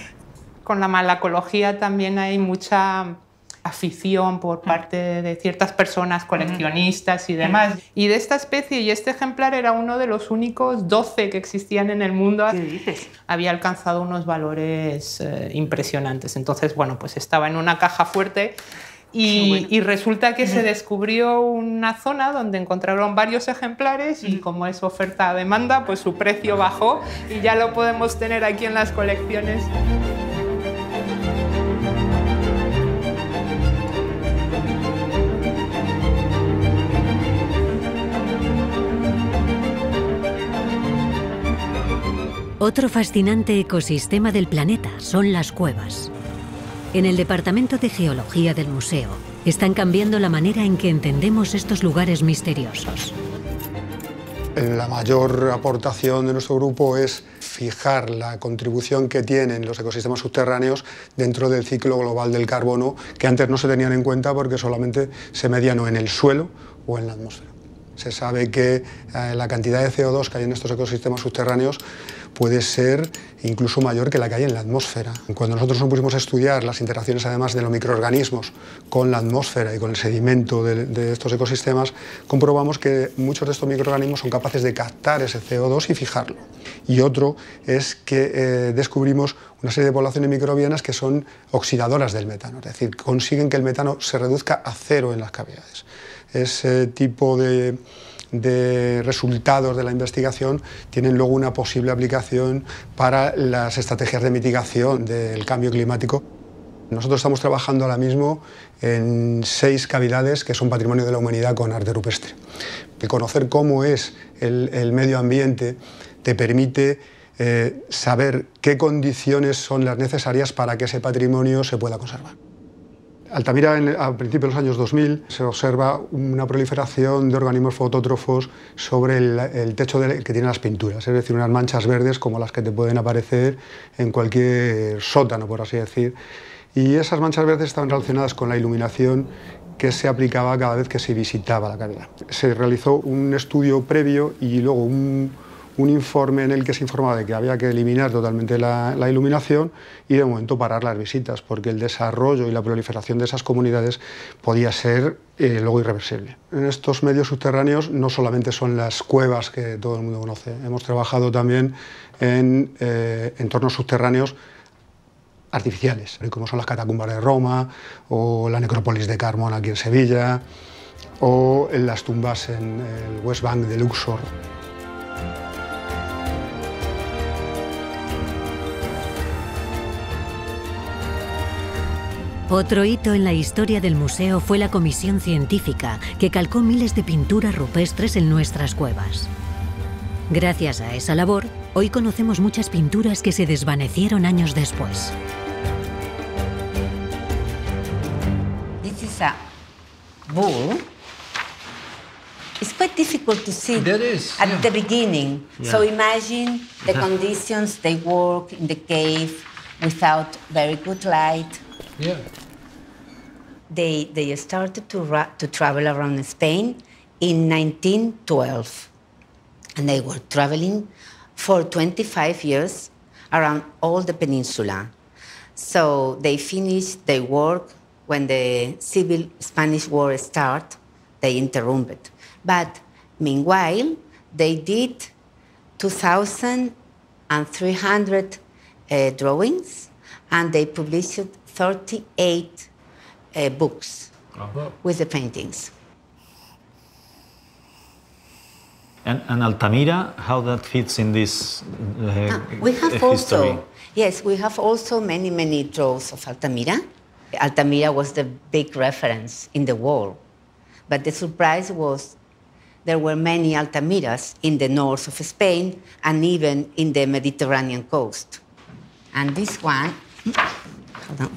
Speaker 4: Con la malacología también hay mucha afición por parte de ciertas personas, coleccionistas y demás. Y de esta especie, y este ejemplar era uno de los únicos 12 que existían en el mundo.
Speaker 1: ¿Qué dices?
Speaker 4: Había alcanzado unos valores impresionantes. Entonces, bueno, pues estaba en una caja fuerte. Y resulta que se descubrió una zona donde encontraron varios ejemplares y como es oferta a demanda, pues su precio bajó y ya lo podemos tener aquí en las colecciones.
Speaker 2: Otro fascinante ecosistema del planeta son las cuevas. En el Departamento de Geología del museo están cambiando la manera en que entendemos estos lugares misteriosos.
Speaker 5: La mayor aportación de nuestro grupo es fijar la contribución que tienen los ecosistemas subterráneos dentro del ciclo global del carbono, que antes no se tenían en cuenta porque solamente se medían o en el suelo o en la atmósfera. Se sabe que la cantidad de CO2 que hay en estos ecosistemas subterráneos puede ser incluso mayor que la que hay en la atmósfera. Cuando nosotros nos pusimos a estudiar las interacciones además de los microorganismos con la atmósfera y con el sedimento de estos ecosistemas, comprobamos que muchos de estos microorganismos son capaces de captar ese CO2 y fijarlo. Y otro es que descubrimos una serie de poblaciones microbianas que son oxidadoras del metano, es decir, consiguen que el metano se reduzca a cero en las cavidades. Ese tipo de resultados de la investigación tienen luego una posible aplicación para las estrategias de mitigación del cambio climático. Nosotros estamos trabajando ahora mismo en 6 cavidades que son patrimonio de la humanidad con arte rupestre. El conocer cómo es el medio ambiente te permite saber qué condiciones son las necesarias para que ese patrimonio se pueda conservar. Altamira, a principios de los años 2000, se observa una proliferación de organismos fotótrofos sobre el techo que tienen las pinturas, es decir, unas manchas verdes como las que te pueden aparecer en cualquier sótano, por así decir. Y esas manchas verdes estaban relacionadas con la iluminación que se aplicaba cada vez que se visitaba la cavidad. Se realizó un estudio previo y luego un informe en el que se informaba de que había que eliminar totalmente la iluminación y de momento parar las visitas, porque el desarrollo y la proliferación de esas comunidades podía ser luego irreversible. En estos medios subterráneos no solamente son las cuevas que todo el mundo conoce, hemos trabajado también en entornos subterráneos artificiales, como son las catacumbas de Roma o la necrópolis de Carmona aquí en Sevilla o en las tumbas en el West Bank de Luxor.
Speaker 2: Otro hito en la historia del museo fue la comisión científica que calcó miles de pinturas rupestres en nuestras cuevas. Gracias a esa labor, hoy conocemos muchas pinturas que se desvanecieron años después.
Speaker 6: This is a bull. It's quite difficult to see at the beginning.
Speaker 10: Yeah.
Speaker 6: So imagine the conditions they work in the cave without very good light.
Speaker 10: Yeah.
Speaker 6: They started to travel around Spain in 1912. And they were traveling for 25 years around all the peninsula. So they finished their work when the civil Spanish War started. They interrupted it. But meanwhile, they did 2,300 drawings, and they published 38 books with the paintings.
Speaker 7: And Altamira, how that fits in this
Speaker 6: we have
Speaker 7: history?
Speaker 6: Also, yes, we have also many drawings of Altamira. Altamira was the big reference in the world. But the surprise was there were many Altamiras in the north of Spain and even in the Mediterranean coast. And this one, hold on.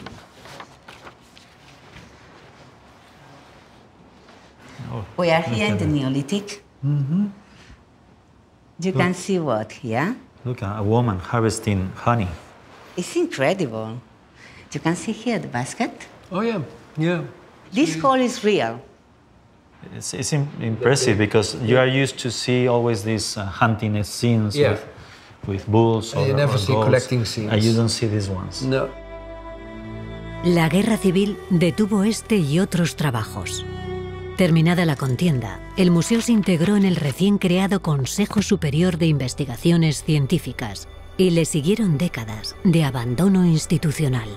Speaker 7: Oh,
Speaker 6: we are here in the Neolithic.
Speaker 7: Mm-hmm.
Speaker 6: You can see what here?
Speaker 7: Look, a woman harvesting honey.
Speaker 6: It's incredible. You can see here the basket.
Speaker 7: Oh, yeah, yeah.
Speaker 6: This hole is real.
Speaker 7: It's impressive because you are used to see always these hunting scenes with bulls or
Speaker 10: you never see
Speaker 7: goats,
Speaker 10: collecting scenes.
Speaker 7: and you don't see these ones.
Speaker 10: No.
Speaker 2: La guerra civil detuvo este y otros trabajos. Terminada la contienda, el museo se integró en el recién creado Consejo Superior de Investigaciones Científicas y le siguieron décadas de abandono institucional.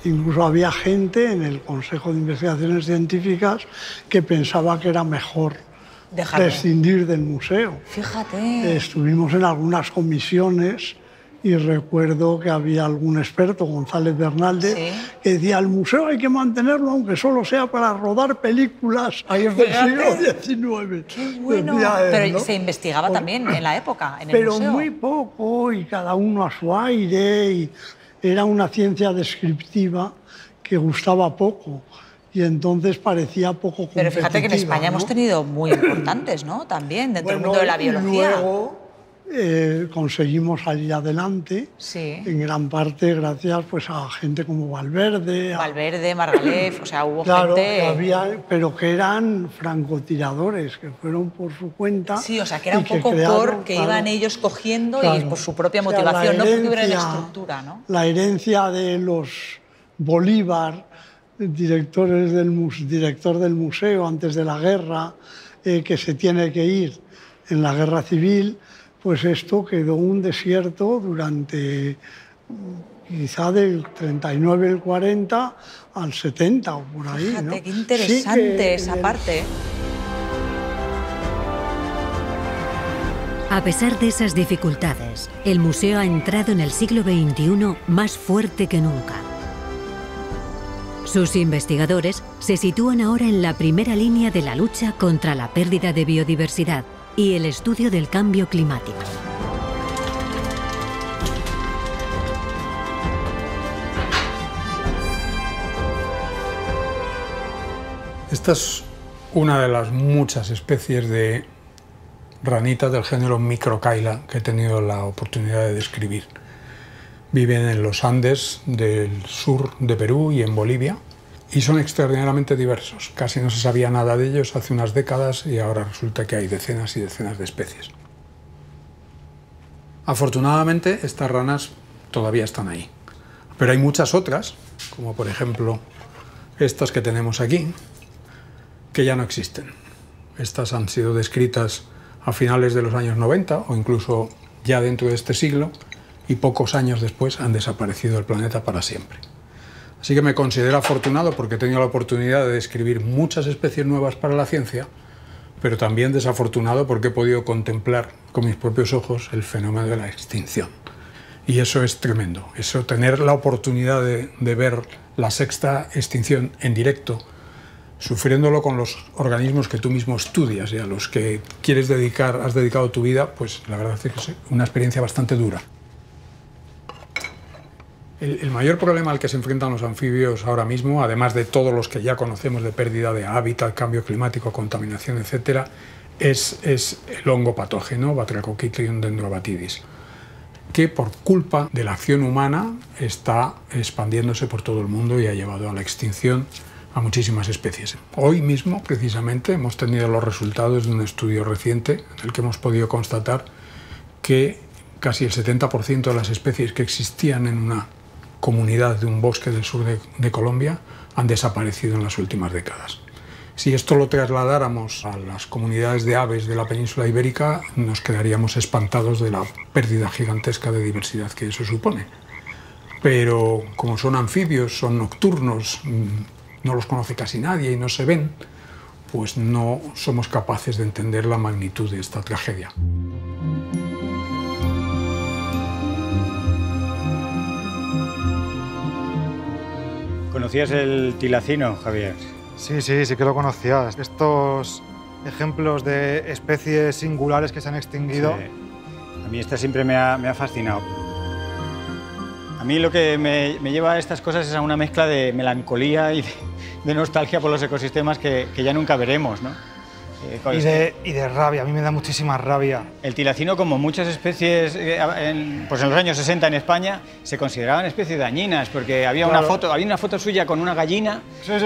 Speaker 3: Incluso había gente en el Consejo de Investigaciones Científicas que pensaba que era mejor prescindir del museo.
Speaker 1: Fíjate.
Speaker 3: Estuvimos en algunas comisiones y recuerdo que había algún experto, González Bernaldez, que decía, el museo hay que mantenerlo aunque solo sea para rodar películas del siglo XIX.
Speaker 1: Qué bueno. Pero ¿no? Se investigaba también en la época, en el
Speaker 3: Pero
Speaker 1: museo.
Speaker 3: muy poco, y cada uno a su aire, y era una ciencia descriptiva que gustaba poco. Y entonces parecía poco competitiva.
Speaker 1: Pero fíjate que en España hemos tenido muy importantes, ¿no? También, dentro del mundo de la biología.
Speaker 3: Luego, conseguimos salir adelante, en gran parte gracias pues, a gente como Valverde.
Speaker 1: Valverde, Margalef, o sea, hubo
Speaker 3: claro,
Speaker 1: gente...
Speaker 3: que había, pero que eran francotiradores, que fueron por su cuenta.
Speaker 1: Sí, o sea, que era un poco porque iban ellos cogiendo y por su propia motivación, no porque hubiera la estructura, ¿no?
Speaker 3: La herencia de los Bolívar, director del museo antes de la guerra, que se tiene que ir en la guerra civil, pues esto quedó un desierto durante quizá del 39 al 40 al 70 o por ahí.
Speaker 1: Fíjate,
Speaker 3: ¿no?
Speaker 1: qué interesante esa parte.
Speaker 2: A pesar de esas dificultades, el museo ha entrado en el siglo XXI más fuerte que nunca. Sus investigadores se sitúan ahora en la primera línea de la lucha contra la pérdida de biodiversidad y el estudio del cambio climático.
Speaker 8: Esta es una de las muchas especies de ranitas del género Microcaila que he tenido la oportunidad de describir. Viven en los Andes del sur de Perú y en Bolivia y son extraordinariamente diversos. Casi no se sabía nada de ellos hace unas décadas y ahora resulta que hay decenas y decenas de especies. Afortunadamente, estas ranas todavía están ahí. Pero hay muchas otras, como por ejemplo estas que tenemos aquí, que ya no existen. Estas han sido descritas a finales de los años 90 o incluso ya dentro de este siglo y pocos años después han desaparecido del planeta para siempre. Así que me considero afortunado porque he tenido la oportunidad de describir muchas especies nuevas para la ciencia, pero también desafortunado porque he podido contemplar con mis propios ojos el fenómeno de la extinción. Y eso es tremendo. Eso, tener la oportunidad de ver la sexta extinción en directo, sufriéndolo con los organismos que tú mismo estudias y a los que has dedicado tu vida, pues la verdad es que es una experiencia bastante dura. El mayor problema al que se enfrentan los anfibios ahora mismo, además de todos los que ya conocemos de pérdida de hábitat, cambio climático, contaminación, etc., es el hongo patógeno, Batrachochytrium dendrobatidis. que por culpa de la acción humana está expandiéndose por todo el mundo y ha llevado a la extinción a muchísimas especies. Hoy mismo, precisamente, hemos tenido los resultados de un estudio reciente en el que hemos podido constatar que casi el 70% de las especies que existían en una comunidad de un bosque del sur de Colombia han desaparecido en las últimas décadas. Si esto lo trasladáramos a las comunidades de aves de la península ibérica, nos quedaríamos espantados de la pérdida gigantesca de diversidad que eso supone. Pero como son anfibios, son nocturnos, no los conoce casi nadie y no se ven, pues no somos capaces de entender la magnitud de esta tragedia.
Speaker 9: ¿Conocías el tilacino, Javier?
Speaker 22: Sí, sí que lo conocía. Estos ejemplos de especies singulares que se han extinguido.
Speaker 9: Sí. A mí esta siempre me ha fascinado. A mí lo que me lleva a estas cosas es a una mezcla de melancolía y de nostalgia por los ecosistemas que ya nunca veremos, ¿no?
Speaker 22: Y de rabia, a mí me da muchísima rabia.
Speaker 9: El tilacino, como muchas especies, pues en los años 60 en España, se consideraban especies dañinas, porque había una foto suya con una gallina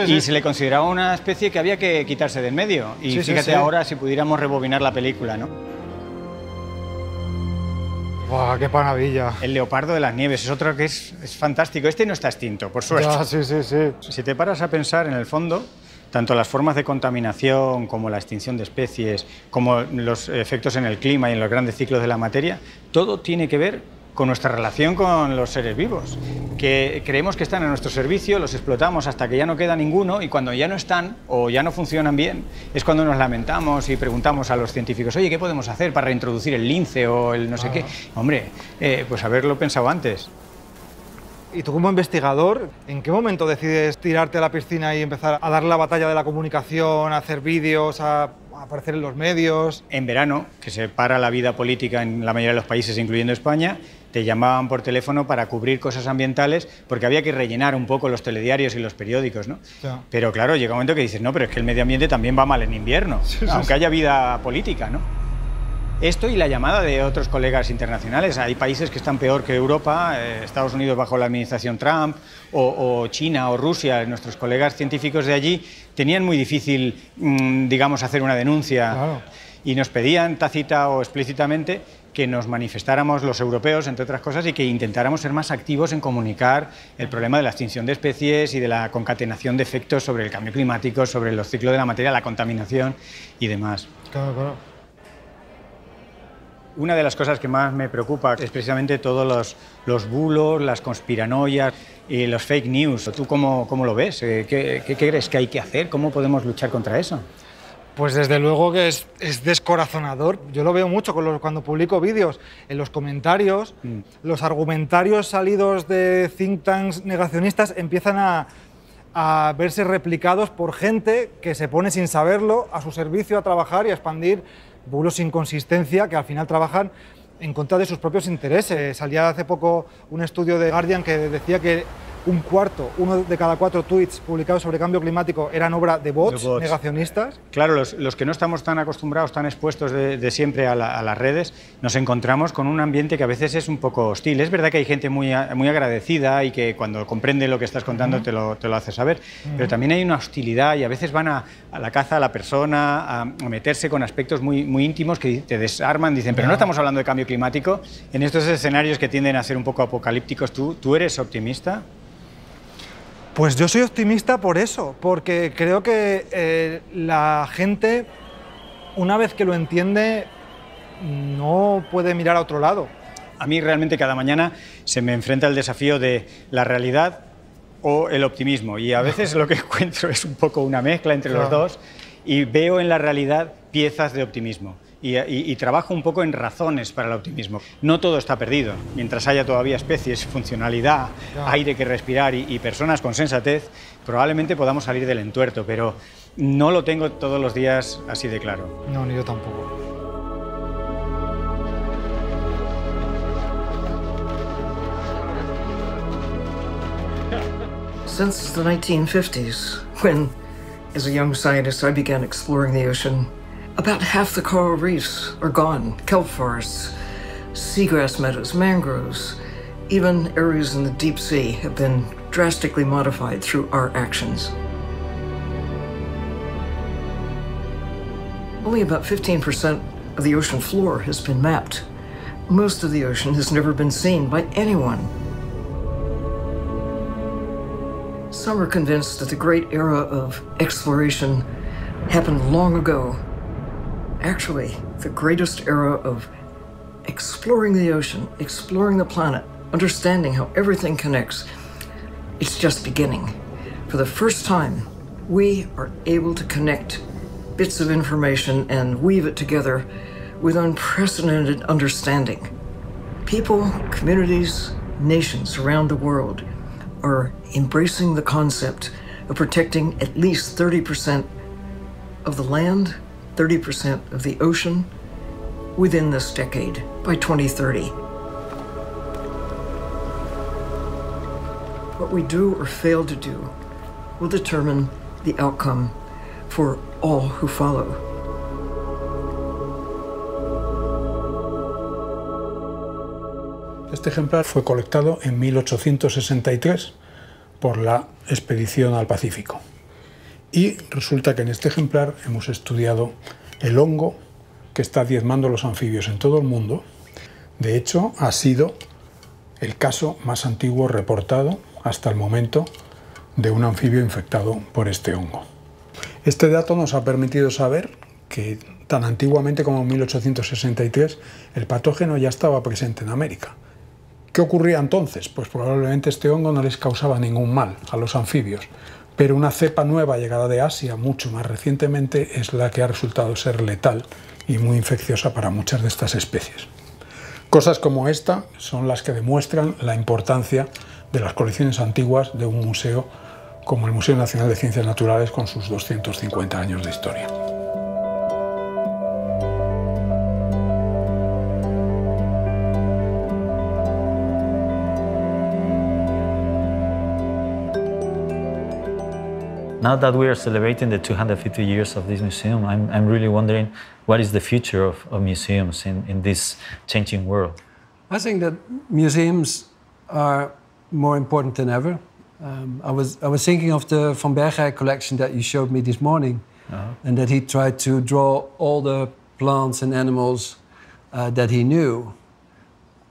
Speaker 9: y se le consideraba una especie que había que quitarse del medio. Y fíjate ahora si pudiéramos rebobinar la película, ¿no?
Speaker 22: ¡Buah, qué maravilla!
Speaker 9: El leopardo de las nieves es otro que es fantástico. Este no está extinto, por suerte.
Speaker 22: Ya, sí.
Speaker 9: Si te paras a pensar en el fondo, tanto las formas de contaminación como la extinción de especies, como los efectos en el clima y en los grandes ciclos de la materia, todo tiene que ver con nuestra relación con los seres vivos, que creemos que están a nuestro servicio, los explotamos hasta que ya no queda ninguno y cuando ya no están o ya no funcionan bien es cuando nos lamentamos y preguntamos a los científicos, oye, ¿qué podemos hacer para reintroducir el lince o el no sé qué? Hombre, pues haberlo pensado antes.
Speaker 22: Y tú como investigador, ¿en qué momento decides tirarte a la piscina y empezar a dar la batalla de la comunicación, a hacer vídeos, a aparecer en los medios?
Speaker 9: En verano, que se para la vida política en la mayoría de los países, incluyendo España, te llamaban por teléfono para cubrir cosas ambientales porque había que rellenar un poco los telediarios y los periódicos, ¿no?
Speaker 22: Ya.
Speaker 9: Pero claro, llega un momento que dices, no, pero es que el medio ambiente también va mal en invierno, aunque haya vida política, ¿no? Esto y la llamada de otros colegas internacionales. Hay países que están peor que Europa, Estados Unidos bajo la administración Trump, o China o Rusia. Nuestros colegas científicos de allí tenían muy difícil, digamos, hacer una denuncia.
Speaker 22: Claro.
Speaker 9: Y nos pedían tácita o explícitamente que nos manifestáramos los europeos, entre otras cosas, y que intentáramos ser más activos en comunicar el problema de la extinción de especies y de la concatenación de efectos sobre el cambio climático, sobre los ciclos de la materia, la contaminación y demás.
Speaker 22: Claro.
Speaker 9: Una de las cosas que más me preocupa es precisamente todos los bulos, las conspiranoias y los fake news. ¿Tú cómo lo ves? ¿Qué crees que hay que hacer? ¿Cómo podemos luchar contra eso?
Speaker 22: Pues desde luego que es descorazonador. Yo lo veo mucho cuando publico vídeos. En los comentarios, los argumentarios salidos de think tanks negacionistas empiezan a verse replicados por gente que se pone sin saberlo a su servicio a trabajar y a expandir bulos sin consistencia que al final trabajan en contra de sus propios intereses. Salía hace poco un estudio de Guardian que decía que uno de cada 4 tweets publicados sobre cambio climático eran obra de bots negacionistas.
Speaker 9: Claro, los que no estamos tan acostumbrados, tan expuestos de siempre a las redes, nos encontramos con un ambiente que a veces es un poco hostil. Es verdad que hay gente muy agradecida y que cuando comprende lo que estás contando te lo hace saber, pero también hay una hostilidad y a veces van a la caza a la persona, a meterse con aspectos muy íntimos que te desarman, dicen, pero no estamos hablando de cambio climático. En estos escenarios que tienden a ser un poco apocalípticos, ¿tú eres optimista?
Speaker 22: Pues yo soy optimista por eso, porque creo que la gente, una vez que lo entiende, no puede mirar a otro lado.
Speaker 9: A mí realmente cada mañana se me enfrenta el desafío de la realidad o el optimismo, y a veces lo que encuentro es un poco una mezcla entre los dos, y veo en la realidad piezas de optimismo. Y trabajo un poco en razones para el optimismo. No todo está perdido. Mientras haya todavía especies, funcionalidad, aire que respirar y personas con sensatez, probablemente podamos salir del entuerto, pero no lo tengo todos los días así de claro.
Speaker 22: No, ni yo tampoco.
Speaker 11: Since the 1950s, when, as a young scientist, I began exploring the ocean, about half the coral reefs are gone. Kelp forests, Seagrass meadows, mangroves, even areas in the deep sea have been drastically modified through our actions. Only about 15% of the ocean floor has been mapped. Most of the ocean has never been seen by anyone. Some are convinced that the great era of exploration happened long ago. Actually, the greatest era of exploring the ocean, exploring the planet, understanding how everything connects, it's just beginning. For the first time, we are able to connect bits of information and weave it together with unprecedented understanding. People, communities, nations around the world are embracing the concept of protecting at least 30% of the land, 30% of the ocean within this decade, by 2030. What we do or fail to do will determine the outcome for all who follow.
Speaker 8: Este ejemplar fue colectado en 1863 por la expedición al Pacífico. Y resulta que en este ejemplar hemos estudiado el hongo que está diezmando los anfibios en todo el mundo. De hecho, ha sido el caso más antiguo reportado hasta el momento de un anfibio infectado por este hongo. Este dato nos ha permitido saber que tan antiguamente como en 1863 el patógeno ya estaba presente en América. ¿Qué ocurría entonces? Pues probablemente este hongo no les causaba ningún mal a los anfibios, pero una cepa nueva llegada de Asia mucho más recientemente es la que ha resultado ser letal y muy infecciosa para muchas de estas especies. Cosas como esta son las que demuestran la importancia de las colecciones antiguas de un museo como el Museo Nacional de Ciencias Naturales con sus 250 años de historia.
Speaker 7: Now that we are celebrating the 250 years of this museum, I'm really wondering what is the future of museums in this changing world?
Speaker 10: I think that museums are more important than ever. I was thinking of the Van Bergijk collection that you showed me this morning, and that he tried to draw all the plants and animals that he knew.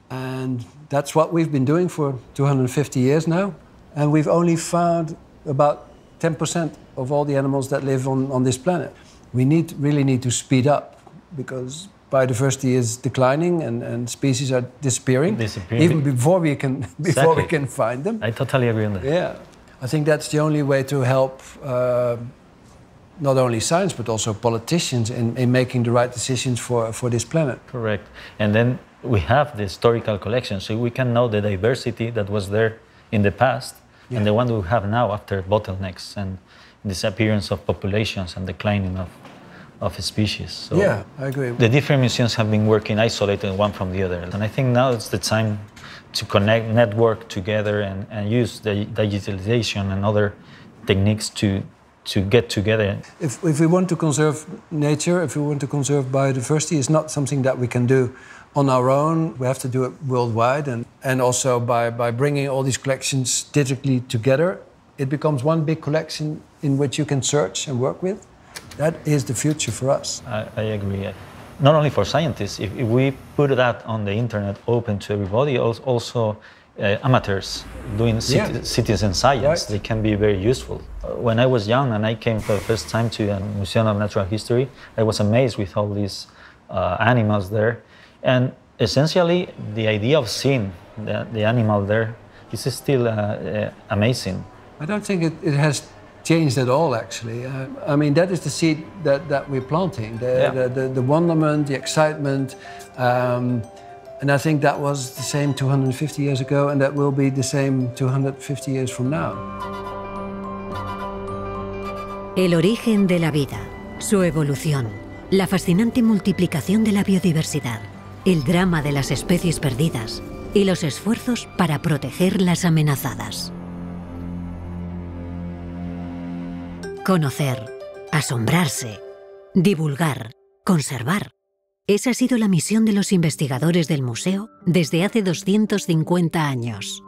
Speaker 10: And that's what we've been doing for 250 years now. And we've only found about 10% of all the animals that live on this planet. We really need to speed up because biodiversity is declining and species are disappearing. Even before we can find them.
Speaker 7: I totally agree on that.
Speaker 10: Yeah, I think that's the only way to help not only science but also politicians in making the right decisions for this planet.
Speaker 7: Correct. And then we have the historical collection, so we can know the diversity that was there in the past and the one we have now after bottlenecks and disappearance of populations and declining of species. So
Speaker 10: yeah, I agree.
Speaker 7: The different museums have been working isolated one from the other. And I think now it's the time to connect, network together and use the digitalization and other techniques to get together.
Speaker 10: If we want to conserve nature, if we want to conserve biodiversity, it's not something that we can do on our own. We have to do it worldwide and also by bringing all these collections digitally together, it becomes one big collection in which you can search and work with. That is the future for us.
Speaker 7: I agree. Not only for scientists, if we put that on the internet open to everybody, also amateurs doing citizen science, they can be very useful. When I was young and I came for the first time to the Museum of Natural History, I was amazed with all these animals there. And essentially, the idea of seeing the animal there is still amazing.
Speaker 10: I don't think it has changed at all, actually. I mean, that is the seed that we're planting, the wonderment, the excitement. And I think that was the same 250 years ago, and that will be the same 250 years from now.
Speaker 2: El origen de la vida, su evolución, la fascinante multiplicación de la biodiversidad, el drama de las especies perdidas y los esfuerzos para proteger las amenazadas. Conocer, asombrarse, divulgar, conservar. Esa ha sido la misión de los investigadores del museo desde hace 250 años.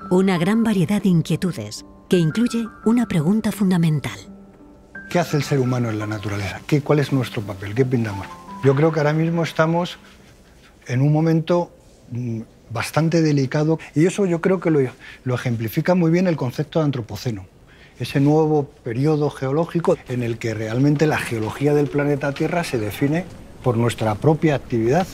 Speaker 2: Una gran variedad de inquietudes que incluye una pregunta fundamental.
Speaker 14: ¿Qué hace el ser humano en la naturaleza? ¿Cuál es nuestro papel? ¿Qué pintamos? Yo creo que ahora mismo estamos en un momento bastante delicado y eso yo creo que lo ejemplifica muy bien el concepto de antropoceno. Ese nuevo periodo geológico en el que realmente la geología del planeta Tierra se define por nuestra propia actividad.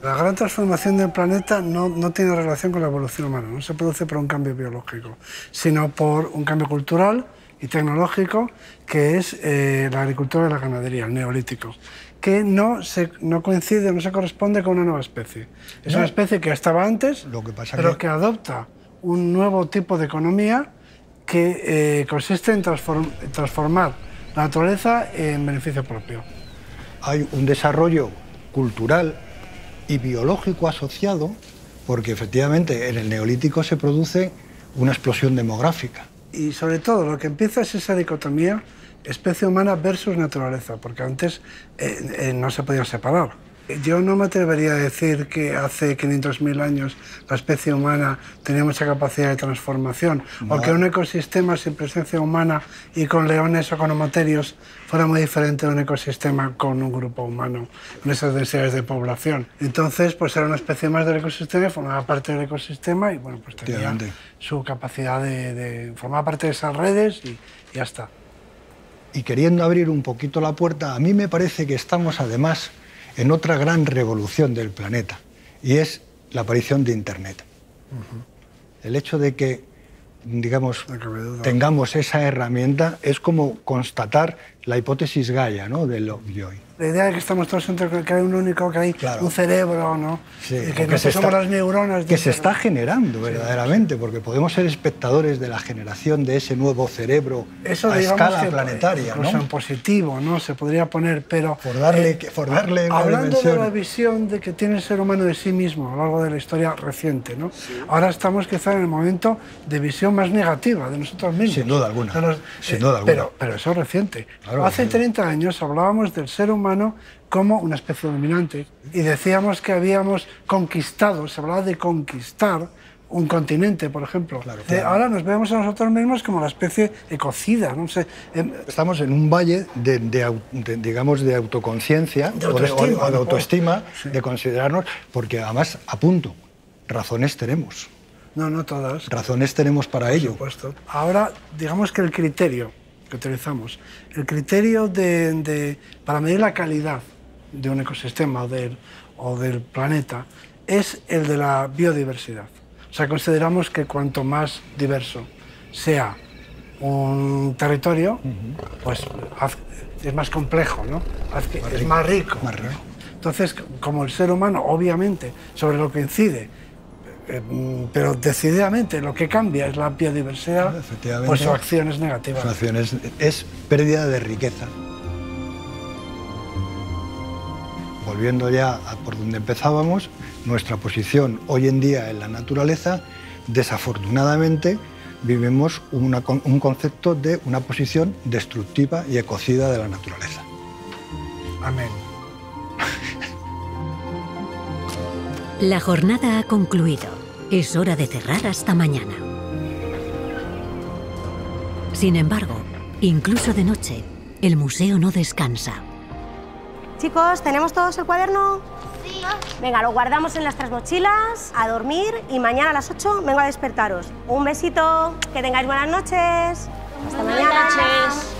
Speaker 3: La gran transformación del planeta no tiene relación con la evolución humana, no se produce por un cambio biológico, sino por un cambio cultural y tecnológico que es la agricultura y la ganadería, el neolítico, que no coincide, no se corresponde con una nueva especie. Es una especie que estaba antes, pero que adopta un nuevo tipo de economía que consiste en transformar la naturaleza en beneficio propio.
Speaker 14: Hay un desarrollo cultural y biológico asociado, porque efectivamente en el Neolítico se produce una explosión demográfica.
Speaker 3: Y sobre todo lo que empieza es esa dicotomía especie humana versus naturaleza, porque antes no se podían separar. Yo no me atrevería a decir que hace 500.000 años la especie humana tenía mucha capacidad de transformación, o que un ecosistema sin presencia humana y con leones o con homoterios fuera muy diferente de un ecosistema con un grupo humano, con esas densidades de población. Entonces, pues era una especie más del ecosistema, formaba parte del ecosistema y bueno, pues tenía su capacidad de formar parte de esas redes y ya está.
Speaker 14: Y queriendo abrir un poquito la puerta, a mí me parece que estamos además en otra gran revolución del planeta, y es la aparición de Internet. El hecho de que, digamos, tengamos esa herramienta es como constatar la hipótesis Gaia, ¿no?, de hoy.
Speaker 3: La idea de que estamos todos entre que hay un único, que hay un cerebro, ¿no?
Speaker 14: Sí,
Speaker 3: y que somos las neuronas.
Speaker 14: Que se está generando verdaderamente, porque podemos ser espectadores de la generación de ese nuevo cerebro a escala planetaria, ¿no?
Speaker 3: Incluso en positivo, ¿no? Se podría poner, pero...
Speaker 14: Por darle una
Speaker 3: hablando
Speaker 14: dimensión.
Speaker 3: de la visión de que tiene el ser humano de sí mismo a lo largo de la historia reciente, ¿no? Ahora estamos quizá en el momento de visión más negativa de nosotros mismos.
Speaker 14: Sin duda alguna. Sin duda alguna.
Speaker 3: Pero eso es reciente.
Speaker 14: Claro,
Speaker 3: hace 30 años hablábamos del ser humano como una especie dominante y decíamos que habíamos conquistado, se hablaba de conquistar un continente, por ejemplo. Ahora nos vemos a nosotros mismos como la especie ecocida, no sé.
Speaker 14: Estamos en un valle digamos, de autoconciencia o de autoestima, de considerarnos, porque además, apunto, razones tenemos.
Speaker 3: No todas.
Speaker 14: Razones tenemos para ello.
Speaker 3: Por supuesto. Ahora, digamos que el criterio que utilizamos, el criterio para medir la calidad de un ecosistema o del planeta es el de la biodiversidad. O sea, consideramos que cuanto más diverso sea un territorio, pues es más complejo, ¿no? Es más rico. Entonces, como el ser humano, obviamente, sobre lo que incide, pero decididamente lo que cambia es la biodiversidad, pues su acción es negativa.
Speaker 14: Su acción es pérdida de riqueza. Volviendo ya a por donde empezábamos, nuestra posición hoy en día en la naturaleza, desafortunadamente, vivimos un concepto de una posición destructiva y ecocida de la naturaleza.
Speaker 3: Amén.
Speaker 2: La jornada ha concluido. Es hora de cerrar hasta mañana. Sin embargo, incluso de noche, el museo no descansa.
Speaker 15: Chicos, ¿tenemos todos el cuaderno? Sí. Venga, lo guardamos en nuestras mochilas, a dormir y mañana a las 8 vengo a despertaros. Un besito, que tengáis buenas noches. Hasta mañana. Buenas noches.